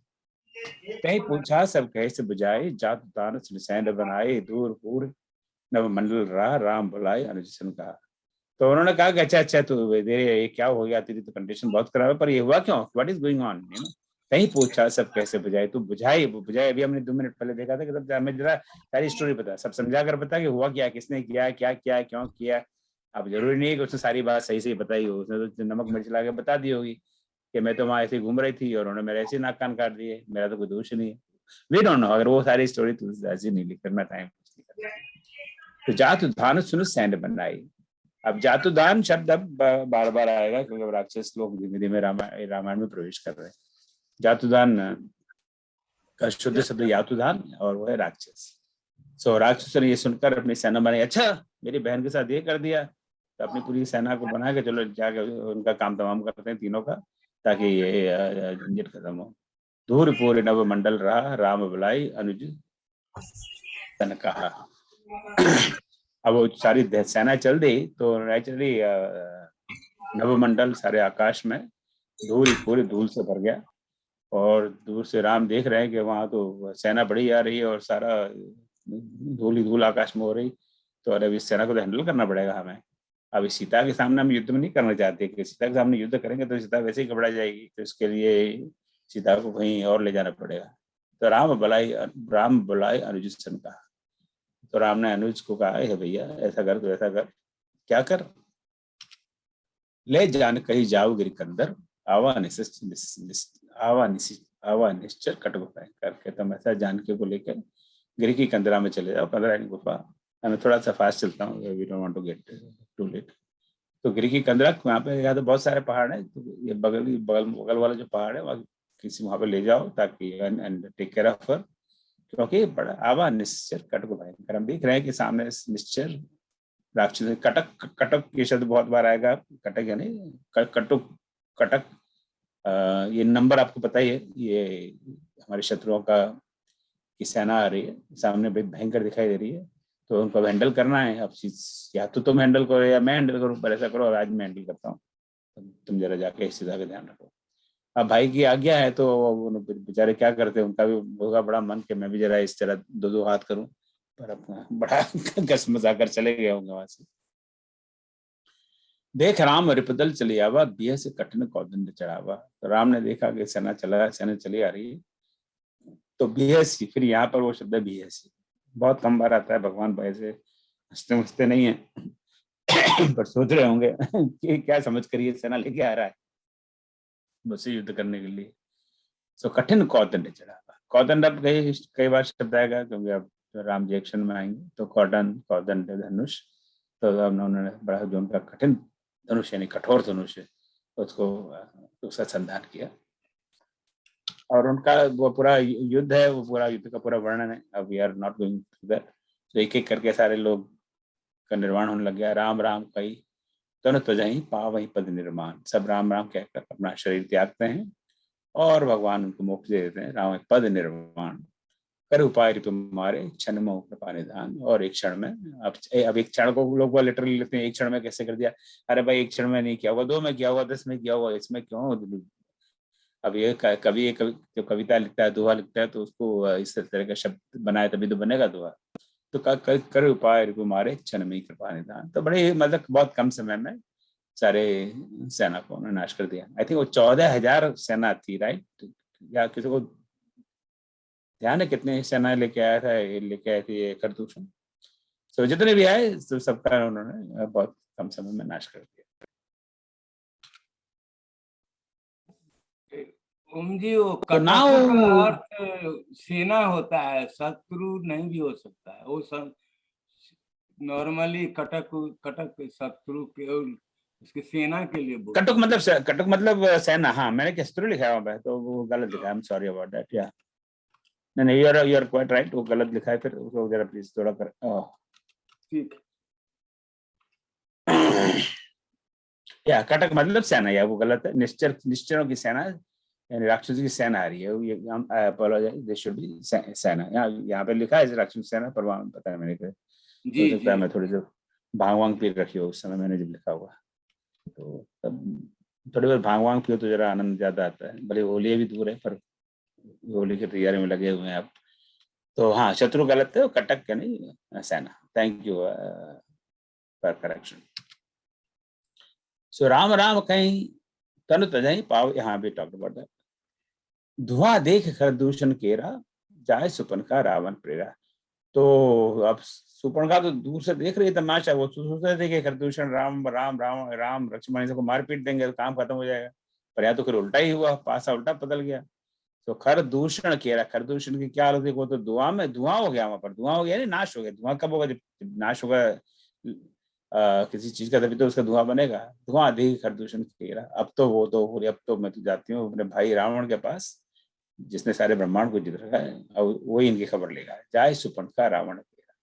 कहीं पूछा सब कैसे बुझाए, जात दान सुनिसैन बनाए, दूर पूर नव मंडल रहा, राम बुलाए अनुजन कहा। तो उन्होंने कहा कि अच्छा तू ये क्या हो गया, तेरी तो कंडीशन बहुत खराब है, पर ये हुआ क्यों, व्हाट इज गोइंग ऑन, कहीं पूछा सब कैसे बुझाए, तू बुझाए। अभी हमने 2 मिनट पहले देखा था कि तब हमें जरा सारी स्टोरी पता, सब समझा कर बता कि हुआ क्या, किसने किया, क्या किया, क्यों किया। अब जरूरी नहीं है कि उसने सारी बात सही बताई हो, उसने तो नमक मिर्च ला के बता दी होगी कि मैं तो वहां ऐसे घूम रही थी और उन्होंने मेरे ऐसे नाक कान काट दिए, मेरा तो कोई दोष नहीं है। वी डोंट नो, अगर वो सारी स्टोरी तो ऐसी नहीं लिख करना टाइम। तो जातु दान सुन सैंड बनाई। अब जातु दान शब्द अब बार बार आएगा, क्योंकि राक्षस लोग धीमे धीमे रामायण में प्रवेश कर रहे हैं। जातुदान का शुद्ध शब्द यातुदान, और वो है राक्षस। सो राक्षस ने ये सुनकर अपनी सेना बनाई, अच्छा मेरी बहन के साथ ये कर दिया, तो अपनी पूरी सेना को बना के चलो जाके उनका काम तमाम करते हैं तीनों का, ताकि ये झंझट खत्म हो। धूर पूरे नव मंडल रहा, राम बुलाई अनुज तन कहा। अब वो सारी सेना चल दी, तो नेचुरली नवमंडल सारे आकाश में धूल पूरी धूल से भर गया, और दूर से राम देख रहे हैं कि वहां तो सेना बड़ी आ रही है और सारा धूल ही धूल आकाश में हो रही। तो अरे इस सेना को तो हैंडल करना पड़ेगा हमें। अब इस सीता के सामने हम युद्ध में नहीं करना चाहते, कि सीता के सामने युद्ध करेंगे तो सीता वैसे ही घबरा जाएगी, तो इसके लिए सीता को कहीं और ले जाना पड़ेगा। तो राम बुलाए अनुज सन कहा। तो राम ने अनुज को कहा, है भैया ऐसा कर, तो ऐसा कर, क्या कर, ले जान कहीं जाओ गिरिकंदर, आवा निश्चर कटगुफा करके, तुम ऐसा जानकी को लेकर गिरी की कंदरा में चले जाओ, कंदरा की गुफा। मैं थोड़ा सा फास्ट चलता हूँ, we don't want to get too late. तो गिरी की कंदरा, वहाँ पे यहाँ तो बहुत सारे पहाड़ हैं, तो ये बगल वाला जो पहाड़ है वहाँ किसी वहाँ पे ले जाओ, ताकि and take care of her, क्योंकि बड़ा आवा निश्चर कटगुफा। हम देख रहे हैं कि सामने निश्चर राक्षस, कटक ये शब्द बहुत बार आएगा, कटक यानी कटक। ये नंबर आपको पता ही है, ये हमारे शत्रुओं का की सेना आ रही है सामने, भयंकर दिखाई दे रही है, तो उनको हैंडल करना है। अब या तो तुम हैंडल करो या मैं हैंडल करूँ, पर ऐसा करो आज मैं हैंडल करता हूँ, तुम जरा जाके इस चीज़ का ध्यान रखो। अब भाई की आज्ञा है, तो बेचारे क्या करते हैं, उनका भी होगा बड़ा मन कि मैं भी जरा इस तरह 2-2 हाथ करूं, पर अपना बड़ा कसमसा कर चले गए होंगे वहां से। देख राम रिपदल चली आवा, बिया से कठिन कौदंड चढ़ावा। तो राम ने देखा कि सेना चली आ रही है, तो बिहसी, फिर यहाँ पर वो शब्द बिहसी बहुत कम बार आता है। भगवान भाई से हंसते नहीं है, पर सोच रहे होंगे कि क्या समझ कर ये सेना लेके आ रहा है मुझसे युद्ध करने के लिए। सो कठिन कौदंड चढ़ावा। कौदंड अब कई बार शब्द आएगा, क्योंकि अब राम जी एक्शन में आएंगे, तो कौदंड धनुष। तो उन्होंने बड़ा जो उनका कठिन धनुष यानी कठोर धनुष है, उसका संधान किया, और उनका वो पूरा युद्ध है, वो पूरा युद्ध का पूरा वर्णन है। अब we are not going through that. तो एक एक करके सारे लोग का निर्माण होने लग गया। राम राम कई तन तजहि पा वही पद निर्माण। सब राम राम कहकर अपना शरीर त्यागते हैं और भगवान उनको मोक्ष दे देते हैं। राम पद निर्वाण कर उपाय रिपु मारे क्षण में कृपा निधान। और एक क्षण में, अब एक क्षण को लोग लिटरली लेते हैं, एक क्षण में कैसे कर दिया? अरे भाई एक क्षण में नहीं किया होगा, 2 में किया होगा, 10 में किया होगा, इसमें क्यों? अब ये कवि जो कविता लिखता है, दोहा लिखता है, तो उसको इस तरह का शब्द बनाए तभी तो बनेगा दोहा। तो कर उपाय रिपु मारे क्षण में कृपा निधान। तो बड़े मतलब बहुत कम समय में सारे सेना को उन्होंने नाश कर दिया। आई थिंक वो 14,000 सेना थी, राइट? या किसी को ध्यान है कितने सेना लेके आया था, लेके आए थे ये खरदूषण? तो जितने भी आए तो सबका उन्होंने बहुत कम समय में नाश कर दिया। ओम जी, वो तो कटक now का अर्थ सेना होता है, शत्रु नहीं भी हो सकता है। वो सब नॉर्मली कटक शत्रु के और उसके सेना के लिए बोलते कटक मतलब सेना। हाँ, मैंने शत्रु लिखा हुआ है तो वो गलत लिखा है। I am sorry about that. या नहीं, यू आर क्वाइट राइट, वो गलत लिखा है। फिर उसको जरा प्लीज थोड़ा कर। ठीक। या कटक मतलब सेना, या वो गलत है। निश्चरों की सेना, यानी राक्षसों की सेना आ रही है। ये आई अपोलोजाइज, दिस शुड बी सेना। यहाँ पे लिखा है राक्षस सेना, पर वहाँ पता है मैंने हो सकता है मैं थोड़ी सी भांग पी रखी हो उस समय मैंने जब लिखा हुआ। तो तब थोड़ी बार भांग पियो तो जरा आनंद ज्यादा आता है। भले होली भी दूर है, पर होली की तैयारी में लगे हुए हैं आप। तो हाँ, शत्रु गलत है, कटक का नहीं, सेना। Thank you for correction. So Ram Ram कहीं तनु तजहि पाव, यहाँ भी टॉक अबाउट दैट। धुआं देख खरदूषण केरा जाय सुपन का रावण प्रेरा। तो अब सुपर्णखा तो दूर से देख रही तमाशा, वो सोच रहे थे कि खरदूषण राम राम राम राम लक्ष्मण सबको मार पीट देंगे तो काम खत्म हो जाएगा। पर यहाँ तो फिर उल्टा ही हुआ, पासा उल्टा बदल गया। तो खरदूषण केरा, खरदूषण की क्या हालत है? वो तो धुआं हो गया, वहां पर धुआं हो गया, नहीं नाश हो गया। धुआं कब होगा? जब नाश होगा किसी चीज का, तभी तो उसका धुआं बनेगा। धुआं देख खरदूषण केरा। अब तो मैं तो जाती हूँ अपने भाई रावण के पास, जिसने सारे ब्रह्मांड को जीत रखा है, और वही इनकी खबर लेगा। जाए सुपर्णखा रावण केरा।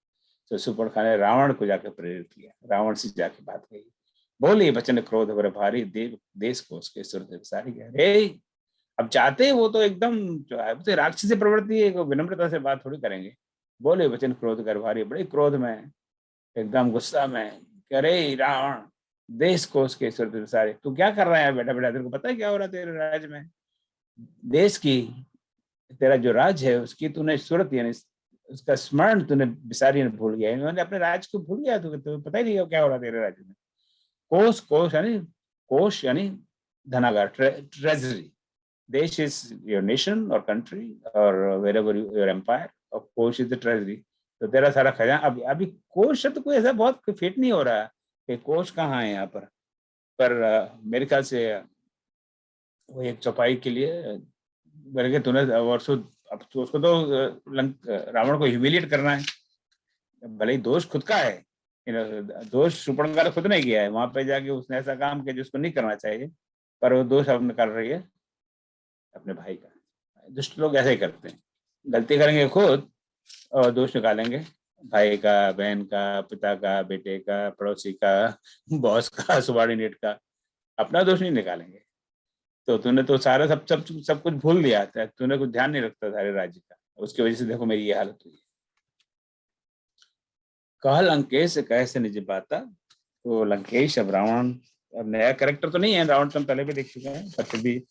तो सुपर्णखा ने रावण को जाकर प्रेरित किया, रावण से जाके बात कही। बोले बचन क्रोध भर भारी, देव देश को उसके सुरदेव सारी। रे अब चाहते वो तो एकदम तो राक्षसी प्रवृत्ति है, विनम्रता से बात थोड़ी करेंगे। बोले वचन क्रोध कर भारी, बड़े क्रोध में, एकदम गुस्सा में, कह रहे रावण देश को उसके सुरदेव सारे। तू क्या कर रहा है बेटा? बेटा तेरे को पता है क्या हो रहा है तेरे राज्य में? देश की, तेरा जो राज्य है उसकी तूने सूरत, यानी उसका स्मरण तूने बिसारी ने भूल गया। इन्होंने अपने राज्य को भूल गया। तो पता ही नहीं क्या हो रहा तेरे राज्य में। कोश यानी धनागार, ट्रेजरी। देश इज योर नेशन और कंट्री और वेरेवर योर एम्पायर, और कोश इज द ट्रेजरी। तो तेरा सारा खजाना, अभी कोश शब्द कोई ऐसा बहुत फिट नहीं हो रहा कि कोश कहाँ है यहाँ पर मेरे ख्याल से वो एक चौपाई के लिए बल्कि तूने वर्षों, अब तो उसको तो रावण को ह्यूमिलिएट करना है। भले ही दोष खुद का है, दोष सुपर्णखा ने खुद नहीं किया है। वहां पे जाके उसने ऐसा काम किया जिसको नहीं करना चाहिए, पर वो दोष अब निकाल रही है अपने भाई का। दुष्ट लोग ऐसे ही करते हैं, गलती करेंगे खुद और दोष निकालेंगे भाई का, बहन का, पिता का, बेटे का, पड़ोसी का, बॉस का, सुबार्डिनेट का। अपना दोष नहीं निकालेंगे। तो तूने तो सारा सब कुछ भूल दिया था, तूने कुछ ध्यान नहीं रखता सारे राज्य का, उसकी वजह से देखो मेरी ये हालत हुई है। कह लंकेश कैसे निज बाता। तो लंकेश अब रावण, अब नया कैरेक्टर तो नहीं है, रावण तो हम पहले भी देख चुके हैं, पर फिर भी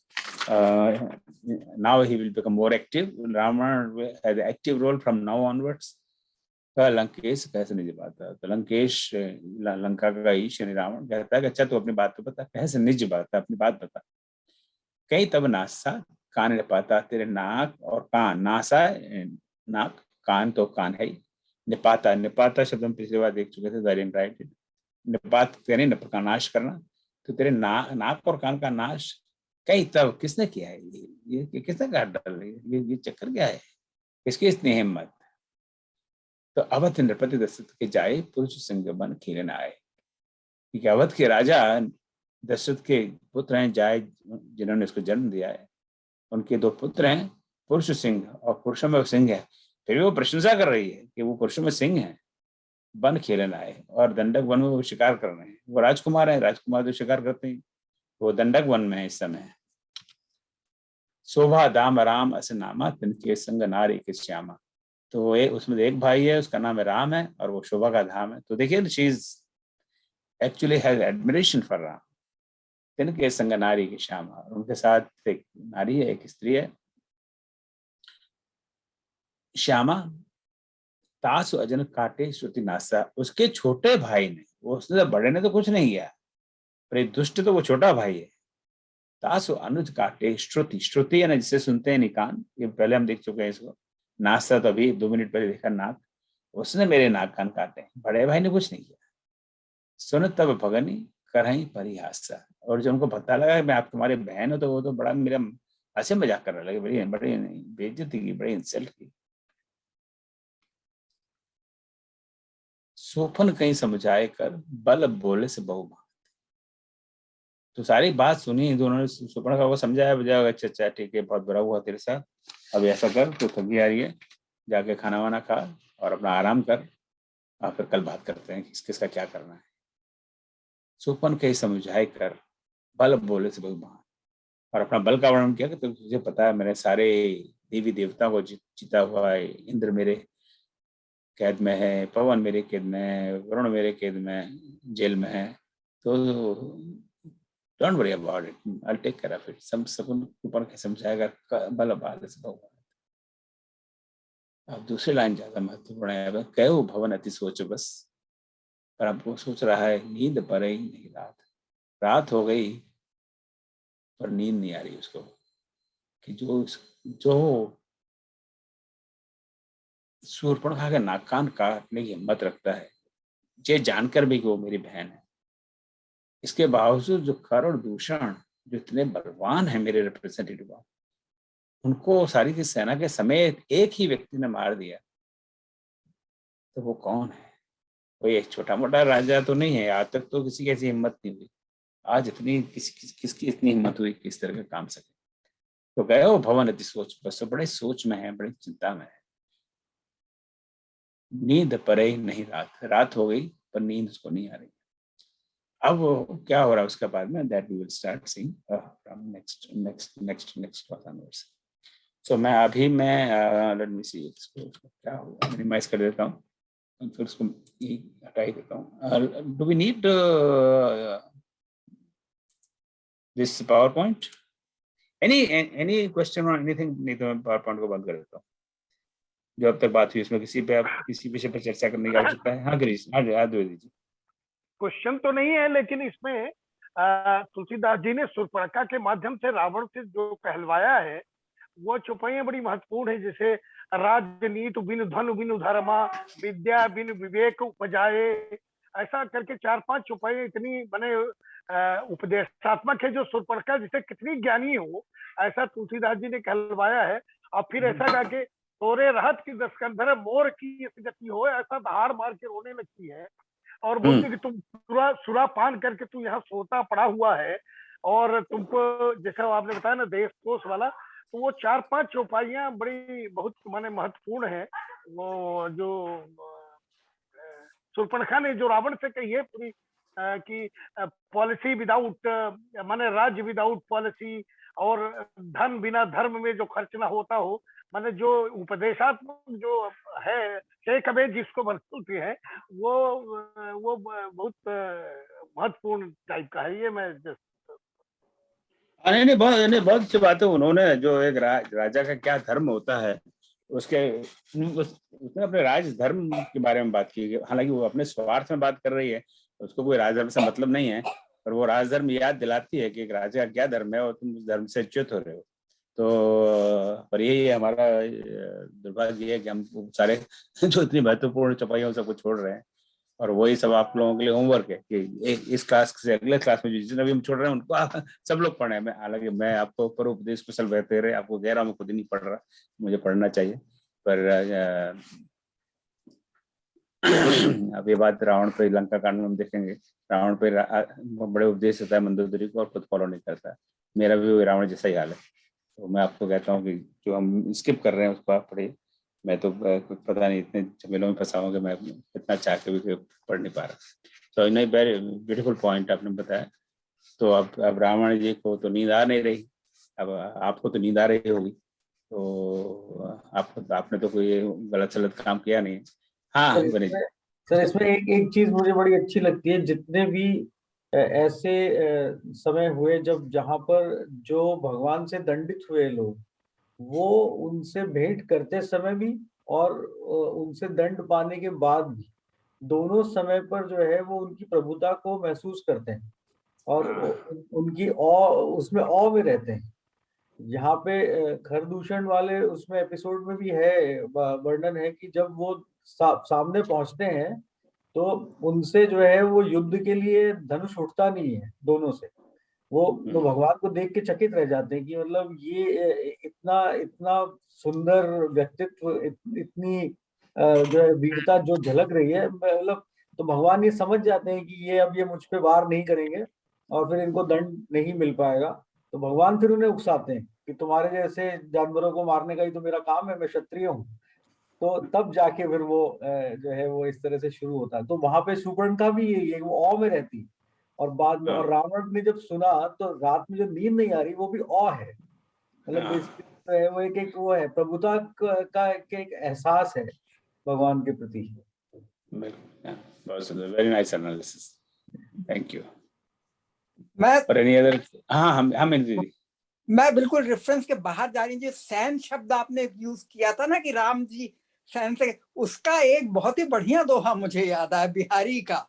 now he will become more active. Ravan has active role from now onwards. कह लंकेश कैसे निज बाता। तो लंकेश लंका का ईश यानी रावण कहता है कि अच्छा तू अपनी बात तो बता, कैसे निज बात, अपनी बात बता। कई तब नासा कान न पाता, तेरे नाक और कान, नासा नाक, कान तो कान है ही। निपाता, निपाता शब्द हम पिछली बार देख चुके थे, वेरी राइट। निपात यानी नप का नाश करना। तो तेरे नाक और कान का नाश कई तब किसने किया है? ये किसने कहा डर? ये चक्कर क्या है? किसकी इतनी हिम्मत? तो अवध नृपति दशरथ के जाए, पुरुष सिंह बन खेलने आए। क्योंकि अवध के राजा दशरथ के पुत्र हैं जाय, जिन्होंने इसको जन्म दिया है। उनके 2 पुत्र हैं, पुरुष सिंह, और पुरुषों में सिंह है। फिर वो प्रशंसा कर रही है कि वो पुरुषों में सिंह है। वन खेलने आए, और दंडक वन में वो शिकार कर रहे हैं। वो राजकुमार है, राजकुमार जो शिकार करते हैं, वो दंडक वन में है इस समय। शोभा दाम राम अस नामा तिनके संग नारी के श्यामा। तो उसमें एक भाई है, उसका नाम है राम है, और वो शोभा का धाम है। तो देखिए, she is actually has admiration for Ram. तिनके संग नारी की श्यामा, उनके साथ एक नारी है, एक स्त्री है श्यामा। तासु अजन काटे श्रुति नासा, उसके छोटे भाई ने, वो उसने तो बड़े ने तो कुछ नहीं किया, पर दुष्ट तो वो छोटा भाई है। तासु अनुज काटे श्रुति, श्रुति है ना जिसे सुनते हैं निकान, ये पहले हम देख चुके हैं इसको। नासा तो अभी 2 मिनट पहले देखा नाक, उसने मेरे नाक कान काटे, बड़े भाई ने कुछ नहीं किया। सुन तब भगनी करही परिहासा, और जब उनको पता लगा कि मैं आप तुम्हारे बहन हो, तो वो तो बड़ा मेरा हंसी मजाक करने लगे, बड़ी बड़ी बेइज्जती की, बड़ी इंसल्ट की। सोफन कहीं समझाए कर बल बोले से बहु बात। तो सारी बात सुनी दोनों ने, सुपर्णखा को समझाया बुझाया, अच्छा अच्छा ठीक है, बहुत बुरा हुआ तेरे साथ, अब ऐसा कर, तो थकी आ रही है, जाके खाना वाना खा और अपना आराम कर, और फिर कल बात करते हैं किस किसका क्या करना है। सोफन कहीं समझाए कर बल बोले से बहु बात, और अपना बल का वर्णन किया कि तुझे पता है मैंने सारे देवी देवताओं को जीता हुआ है, इंद्र मेरे कैद में है, पवन मेरे कैद में है, वरुण मेरे कैद में जेल में है, तो don't worry about it, I will take care of it. सब ऊपर के समझाएगा बल बाल से भगवान। अब दूसरी लाइन ज्यादा महत्वपूर्ण है, कहो भवन अति सोच बस, पर अब वो सोच रहा है नींद पर ही नहीं, रात हो गई पर नींद नहीं आ रही उसको, कि जो शूर्पणखा के नाक कान काटने की हिम्मत रखता है, ये जानकर भी कि वो मेरी बहन है, इसके बावजूद जो खर और दूषण, जो इतने बलवान है मेरे रिप्रेजेंटेटिव, उनको सारी की सेना के समेत एक ही व्यक्ति ने मार दिया, तो वो कौन है? कोई एक छोटा मोटा राजा तो नहीं है, आज तक तो किसी की ऐसी हिम्मत नहीं हुई, आज इतनी किसकी इतनी हिम्मत हुई कि इस तरह का काम सके। तो गए हो भवन अति सोच बस, तो बड़े सोच में है, बड़ी चिंता में है। नींद परे नहीं, रात हो गई पर नींद उसको नहीं आ रही। अब क्या हो रहा है उसके बाद में, that we will start seeing from next onwards. So मैं अभी लेट मी सी इसको क्या हुआ, मिनिमाइज कर देता हूँ, फिर उसको हटा ही देता हूँ। Do we need this PowerPoint? Any question और एनीथिंग? नहीं तो मैं पावर पॉइंट को बंद कर देता हूँ। जो अब तक बात हुई उसमें किसी विषय पर चर्चा करने की आवश्यकता है? हाँ गिरीश, हाँ दीजिए। क्वेश्चन तो नहीं है, लेकिन इसमें तुलसीदास जी ने शूर्पणखा के माध्यम से रावण से जो कहलवाया है वो चौपाइयां बड़ी महत्वपूर्ण है। जैसे राजनीति बिन धन बिन धर्मा, विद्या बिन विवेक उपजाए, ऐसा करके 4-5 चौपाइयां इतनी बने उपदेशात्मक है, जो शूर्पणखा जिसे कितनी ज्ञानी हो ऐसा तुलसीदास जी ने कहलवाया है। और फिर ऐसा कहा कि तोरे रहत की दस्कंधर मोर की गति हो, ऐसा दहाड़ मार के रोने लगती है और बोलते कि तुम सुरा पान करके तू यहाँ सोता पड़ा हुआ है, और तुमको जैसा आपने बताया ना देश कोष वाला, तो वो 4-5 चौपाइयां बड़ी बहुत माने महत्वपूर्ण है। वो जो शूर्पणखा ने जो रावण से कही है पूरी कि पॉलिसी विदाउट माने राज्य विदाउट पॉलिसी, और धन बिना धर्म में जो खर्च ना होता हो, माने जो उपदेशात्मक जो है शेख अबेद जिसको बनती है वो बहुत महत्वपूर्ण टाइप का है। ये मैं नहीं बहुत अच्छी बात है। उन्होंने जो एक राजा का क्या धर्म होता है उसने अपने राज धर्म के बारे में बात की। हालांकि वो अपने स्वार्थ में बात कर रही है, उसको कोई राजधर्म से मतलब नहीं है, पर वो राजधर्म याद दिलाती है कि एक राजा का क्या धर्म है और तुम उस धर्म से च्युत हो रहे हो। तो पर यही हमारा दुर्भाग्य है कि हम सारे जो इतनी महत्वपूर्ण चौपाइयों सबको छोड़ रहे हैं, और वही सब आप लोगों के लिए होमवर्क है कि इस क्लास से अगले क्लास में जितने भी हम छोड़ रहे हैं उनको सब लोग पढ़े। मैं हालांकि मैं आपको ऊपर उपदेश कुशल रहते रहे, आपको कह रहा हूँ, मैं खुद ही नहीं पढ़ रहा, मुझे पढ़ना चाहिए। पर अब ये बात रावण पे, लंका कांड में हम देखेंगे, रावण पे बड़े उपदेश होता है मंदोदरी को और खुद फॉलो नहीं करता। मेरा भी रावण जैसा ही हाल है। तो मैं आपको कहता हूँ कि जो हम स्किप कर रहे हैं उसको आप पढ़िए। मैं तो पता नहीं इतने झमेलों में फंसा हूँ कि मैं इतना चाह के भी पढ़ नहीं पा रहा। तो नहीं, वेरी ब्यूटीफुल पॉइंट आपने बताया। तो अब रावण जी को तो नींद आ नहीं रही, अब आपको तो नींद आ रही होगी, तो आपने तो कोई गलत सलत काम किया नहीं। हाँ सर गणेश जी। सर इसमें एक चीज मुझे बड़ी अच्छी लगती है, जितने भी ऐसे समय हुए जब जहां पर जो भगवान से दंडित हुए लोग, वो उनसे भेंट करते समय भी और उनसे दंड पाने के बाद भी, दोनों समय पर जो है वो उनकी प्रभुता को महसूस करते हैं और उनकी उसमें औ में रहते हैं। यहाँ पे खरदूषण वाले उसमें एपिसोड में भी है, वर्णन है कि जब वो सामने पहुंचते हैं तो उनसे जो है वो युद्ध के लिए धनुष उठता नहीं है दोनों से। वो तो भगवान को देख के चकित रह जाते हैं कि मतलब ये इतना इतना सुंदर व्यक्तित्व, इतनी जो है वीरता जो झलक रही है, मतलब तो भगवान ये समझ जाते हैं कि ये अब ये मुझ पे वार नहीं करेंगे और फिर इनको दंड नहीं मिल पाएगा। तो भगवान फिर उन्हें उकसाते हैं कि तुम्हारे जैसे जानवरों को मारने का ही तो मेरा काम है, मैं क्षत्रिय हूँ। तो तब जाके फिर वो जो है वो इस तरह से शुरू होता है। तो वहां पे सुपर्णखा भी यही है, वो औ में रहती है। और बाद में और रावण ने जब सुना तो रात में जो नींद नहीं आ रही वो भी औ है, मतलब बेसिकली वो एक वो है प्रभुता का एक एहसास है भगवान के प्रति। Very nice analysis, thank you. मैं और एनी अदर? हाँ हम दीदी, मैं बिल्कुल रेफरेंस के बाहर जा रही हूँ। जो सैन शब्द आपने यूज किया था ना कि राम जी सैन से, उसका एक बहुत ही बढ़िया दोहा मुझे याद आया बिहारी का।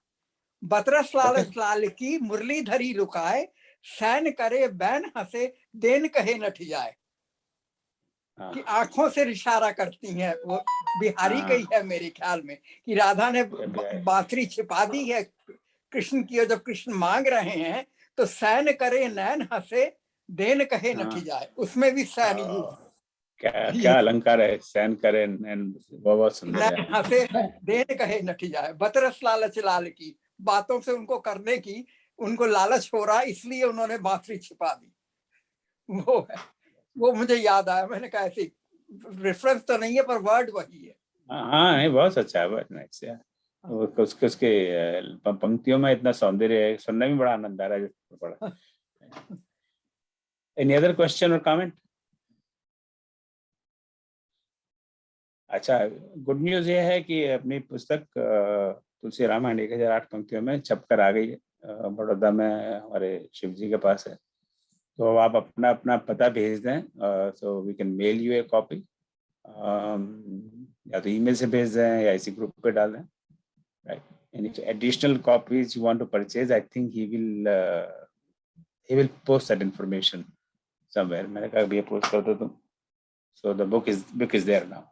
बतरस लाल लाल की मुरलीधरी लुकाए, सैन करे बैन हंसे, देन कहे नठ जाए। कि आंखों से इशारा करती हैं, वो बिहारी का ही है मेरे ख्याल में, कि राधा ने बांसुरी छिपा दी है कृष्ण की, और जब कृष्ण मांग रहे हैं तो सैन करे नैन हंसे, देन कहे नठी जाए, उसमें भी सैन यूज। क्या अलंकार है, सैन करे नैन, बहुत सुंदर है। नैन हंसे देन कहे नठी जाए, बतरस लालच लाल की, बातों से उनको करने की उनको लालच हो रहा, इसलिए उन्होंने बांसुरी छिपा दी। वो है, वो मुझे याद आया, मैंने कहा ऐसे रेफरेंस तो नहीं है पर वर्ड वही है। हाँ नहीं, बहुत अच्छा है, बहुत नाइस है। उसके पंक्तियों में इतना सौंदर्य है, सुनने में बड़ा आनंद आ रहा है बड़ा। एनी अदर क्वेश्चन और कमेंट? अच्छा, गुड न्यूज ये है कि अपनी पुस्तक तुलसी रामायण 1008 पंक्तियों में छप कर आ गई है, बड़ौदा में हमारे शिव जी के पास है। तो आप अपना अपना पता भेज दें, so we can mail you a copy, या तो ईमेल से भेज दें या इसी ग्रुप पे डाल दें, right? Any additional copies you want to purchase, I think he will post that information somewhere. मैंने कहा भैया पोस्ट कर दो तुम, so the book is there now.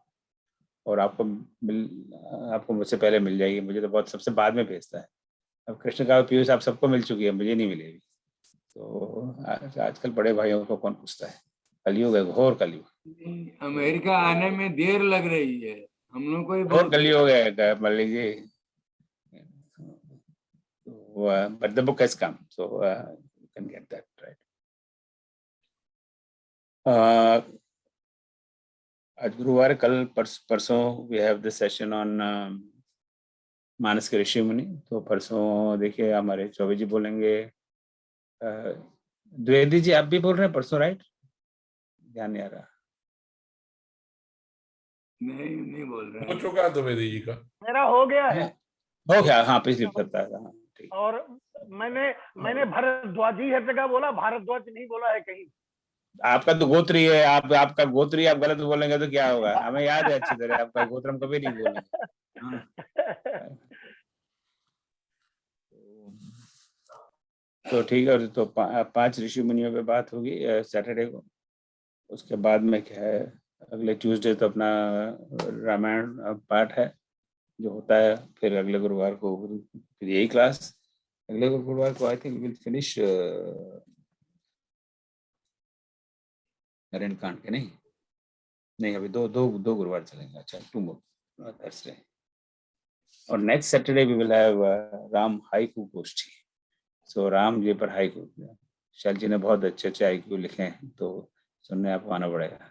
और आपको मुझसे पहले मिल जाएगी, मुझे तो बहुत सबसे बाद में भेजता है। अब कृष्ण का पीयूष आप सबको मिल चुकी है, मुझे नहीं मिलेगी। तो आजकल बड़े भाइयों को कौन पूछता है, कलयुग है, घोर कलयुग। अमेरिका आने में देर लग रही है, हम लोग को घोर कलयुग है, मान लीजिए। But the book has come, so you can get that, right? आज गुरुवार, कल परसों we have the session on Manas के ऋषि मुनि। तो परसों देखिए हमारे चौबे जी बोलेंगे, द्विवेदी जी आप भी बोल रहे हैं परसों, राइट? ध्यान नहीं आ रहा। नहीं बोल रहे हो चुका द्विवेदी जी का, मेरा हो गया है। हो गया, हाँ पिछली सप्ताह का, हाँ ठीक। और मैंने भरद्वाज ही हर जगह बोला, भारद्वाज नहीं बोला है कहीं। आपका तो गोत्री है, आपका गोत्री, आप गलत बोलेंगे तो क्या होगा? हमें याद है अच्छी तरह, आपका गोत्र हम कभी नहीं बोलेंगे। तो ठीक है, तो 5 ऋषि मुनियों पे बात होगी सैटरडे को। उसके बाद में क्या है, अगले ट्यूसडे तो अपना रामायण पाठ है जो होता है। फिर अगले गुरुवार को फिर यही क्लास। अगले गुरुवार को आई थिंक विल फिनिश अरण्य कांड के। नहीं अभी दो गुरुवार चलेंगे। अच्छा, 2 more थर्सडे। और next Saturday we will have Ram haiku गोष्ठी। सो राम जी पर हाइकू, शैल जी ने बहुत अच्छे हाइकू लिखे हैं, तो सुनने आपको आना पड़ेगा।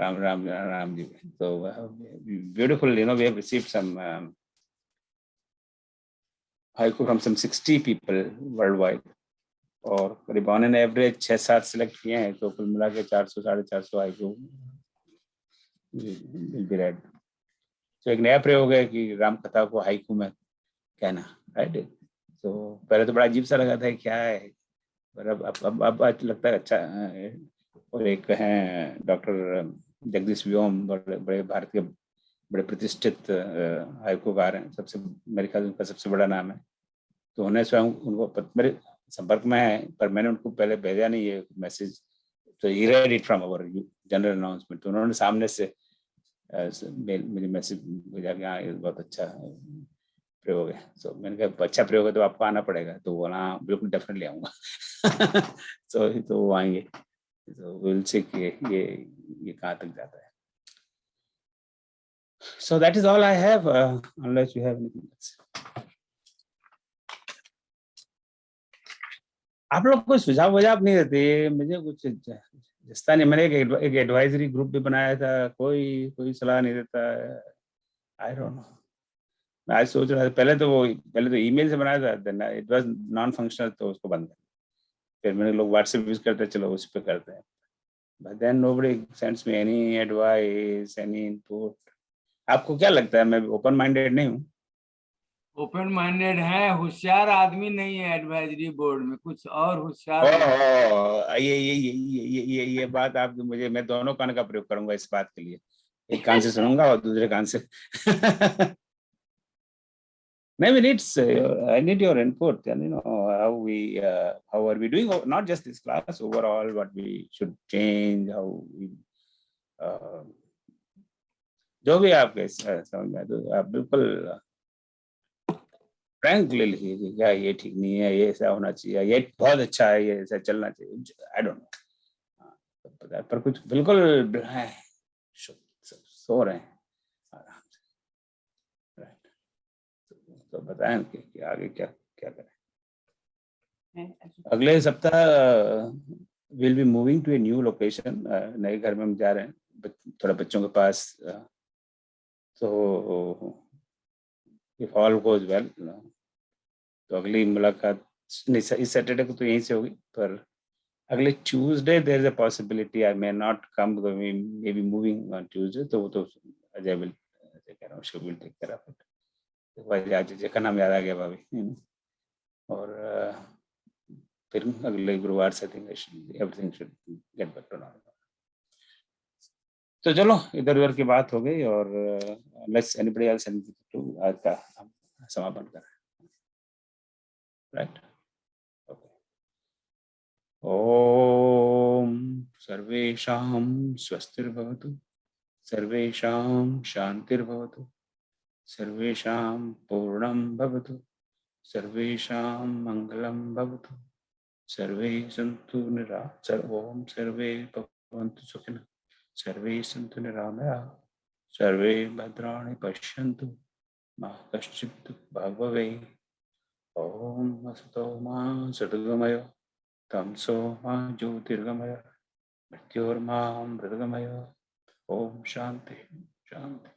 राम जी, तो beautiful, we have received some haiku from some 60 people worldwide, और करीब ऑन एन एवरेज 6-7 सिलेक्ट किए हैं, तो कुल मिला के 400-450 हाइकू विल बी रेड। तो एक नया प्रयोग है कि राम कथा को हाइकू में कहना, राइट। तो पहले तो बड़ा अजीब सा लगा था क्या है, पर अब लगता है अच्छा है। और एक हैं डॉक्टर जगदीश व्योम, बड़े भारत के बड़े प्रतिष्ठित हाइकूकार हैं, सबसे मेरे ख्याल उनका सबसे बड़ा नाम है। तो उन्हें स्वयं उनको मेरे संपर्क में है, पर मैंने उनको पहले भेजा नहीं ये मैसेज, तो he read it from our general announcement. तो उन्होंने सामने से मुझे मैसेज भेजा कि हाँ ये बहुत अच्छा प्रयोग है। तो मैंने कहा अच्छा प्रयोग है तो आपको आना पड़ेगा। तो बोला हाँ बिल्कुल डेफिनेटली आऊँगा। तो वो आएंगे, तो विल सी कि ये कहाँ तक जाता है। So that is all I have, unless you have anything else. आप लोग कोई सुझाव वुझाव नहीं देते, मुझे कुछ जस्ता नहीं। मैंने एक एडवाइजरी ग्रुप भी बनाया था, कोई सलाह नहीं देता। I don't know. मैं आज सोच रहा था, पहले तो ईमेल से बनाया था, इट वाज नॉन फंक्शनल, तो उसको बंद कर। फिर मैंने लोग व्हाट्सएप यूज करते, चलो उस पर करते हैं। But then nobody sends me any advice, any input. आपको क्या लगता है? मैं ओपन माइंडेड नहीं हूँ। ओपन माइंडेड है, होशियार आदमी नहीं है एडवाइजरी बोर्ड में, कुछ और होशियार। ये बात आपकी मुझे, मैं दोनों कान का प्रयोग करूंगा इस बात के लिए, एक कान से सुनूंगा और दूसरे कान से। Maybe I need your input, and how are we doing, not just this class, overall what we should change, how we जो भी आपके समझ में, तो आप बिल्कुल फ्रैंकली लिखिए कि क्या ये ठीक नहीं है, ये ऐसा होना चाहिए, ये बहुत अच्छा है, ये ऐसा चलना चाहिए। आई डोंट नो, पर कुछ बिल्कुल सो रहे हैं आराम से, राइट। तो बताएं कि आगे क्या करें। अगले सप्ताह will be moving to a new location, नए घर में हम जा रहे हैं, थोड़ा बच्चों के पास। तो इफ ऑल गोज वेल, तो अगली मुलाकात इस सैटरडे को तो यहीं से होगी, पर अगले Tuesday there is a possibility I may not come, may be moving on Tuesday. तो वो तो अजय विल कह रहा हूँ, she will take care of it. Ajay का नाम याद आ गया भाभी। और फिर अगले गुरुवार से everything should get back to normal. तो चलो इधर उधर की बात हो गई, और लेट्स एनीबॉडी एल्स टू आज का समापन करें, राइट। ओके। ओम सर्वेषां स्वस्तिर्भवतु, सर्वेषां शांतिर्भवतु, सर्वेषां पूर्णं भवतु, सर्वेषां मंगलं भवतु, सर्वे सन्तु ओम सर्वे भवन्तु सुखिनः, सर्वे सन्तु निरामयाः, सर्वे भद्राणि पश्यन्तु, मा कश्चित् दुःखभाग् भवेत्। ओम असतो मा सद्गमय, तमसो मा ज्योतिर्गमय, मृत्योर्मा मृतगमय। ओम शांति शांति।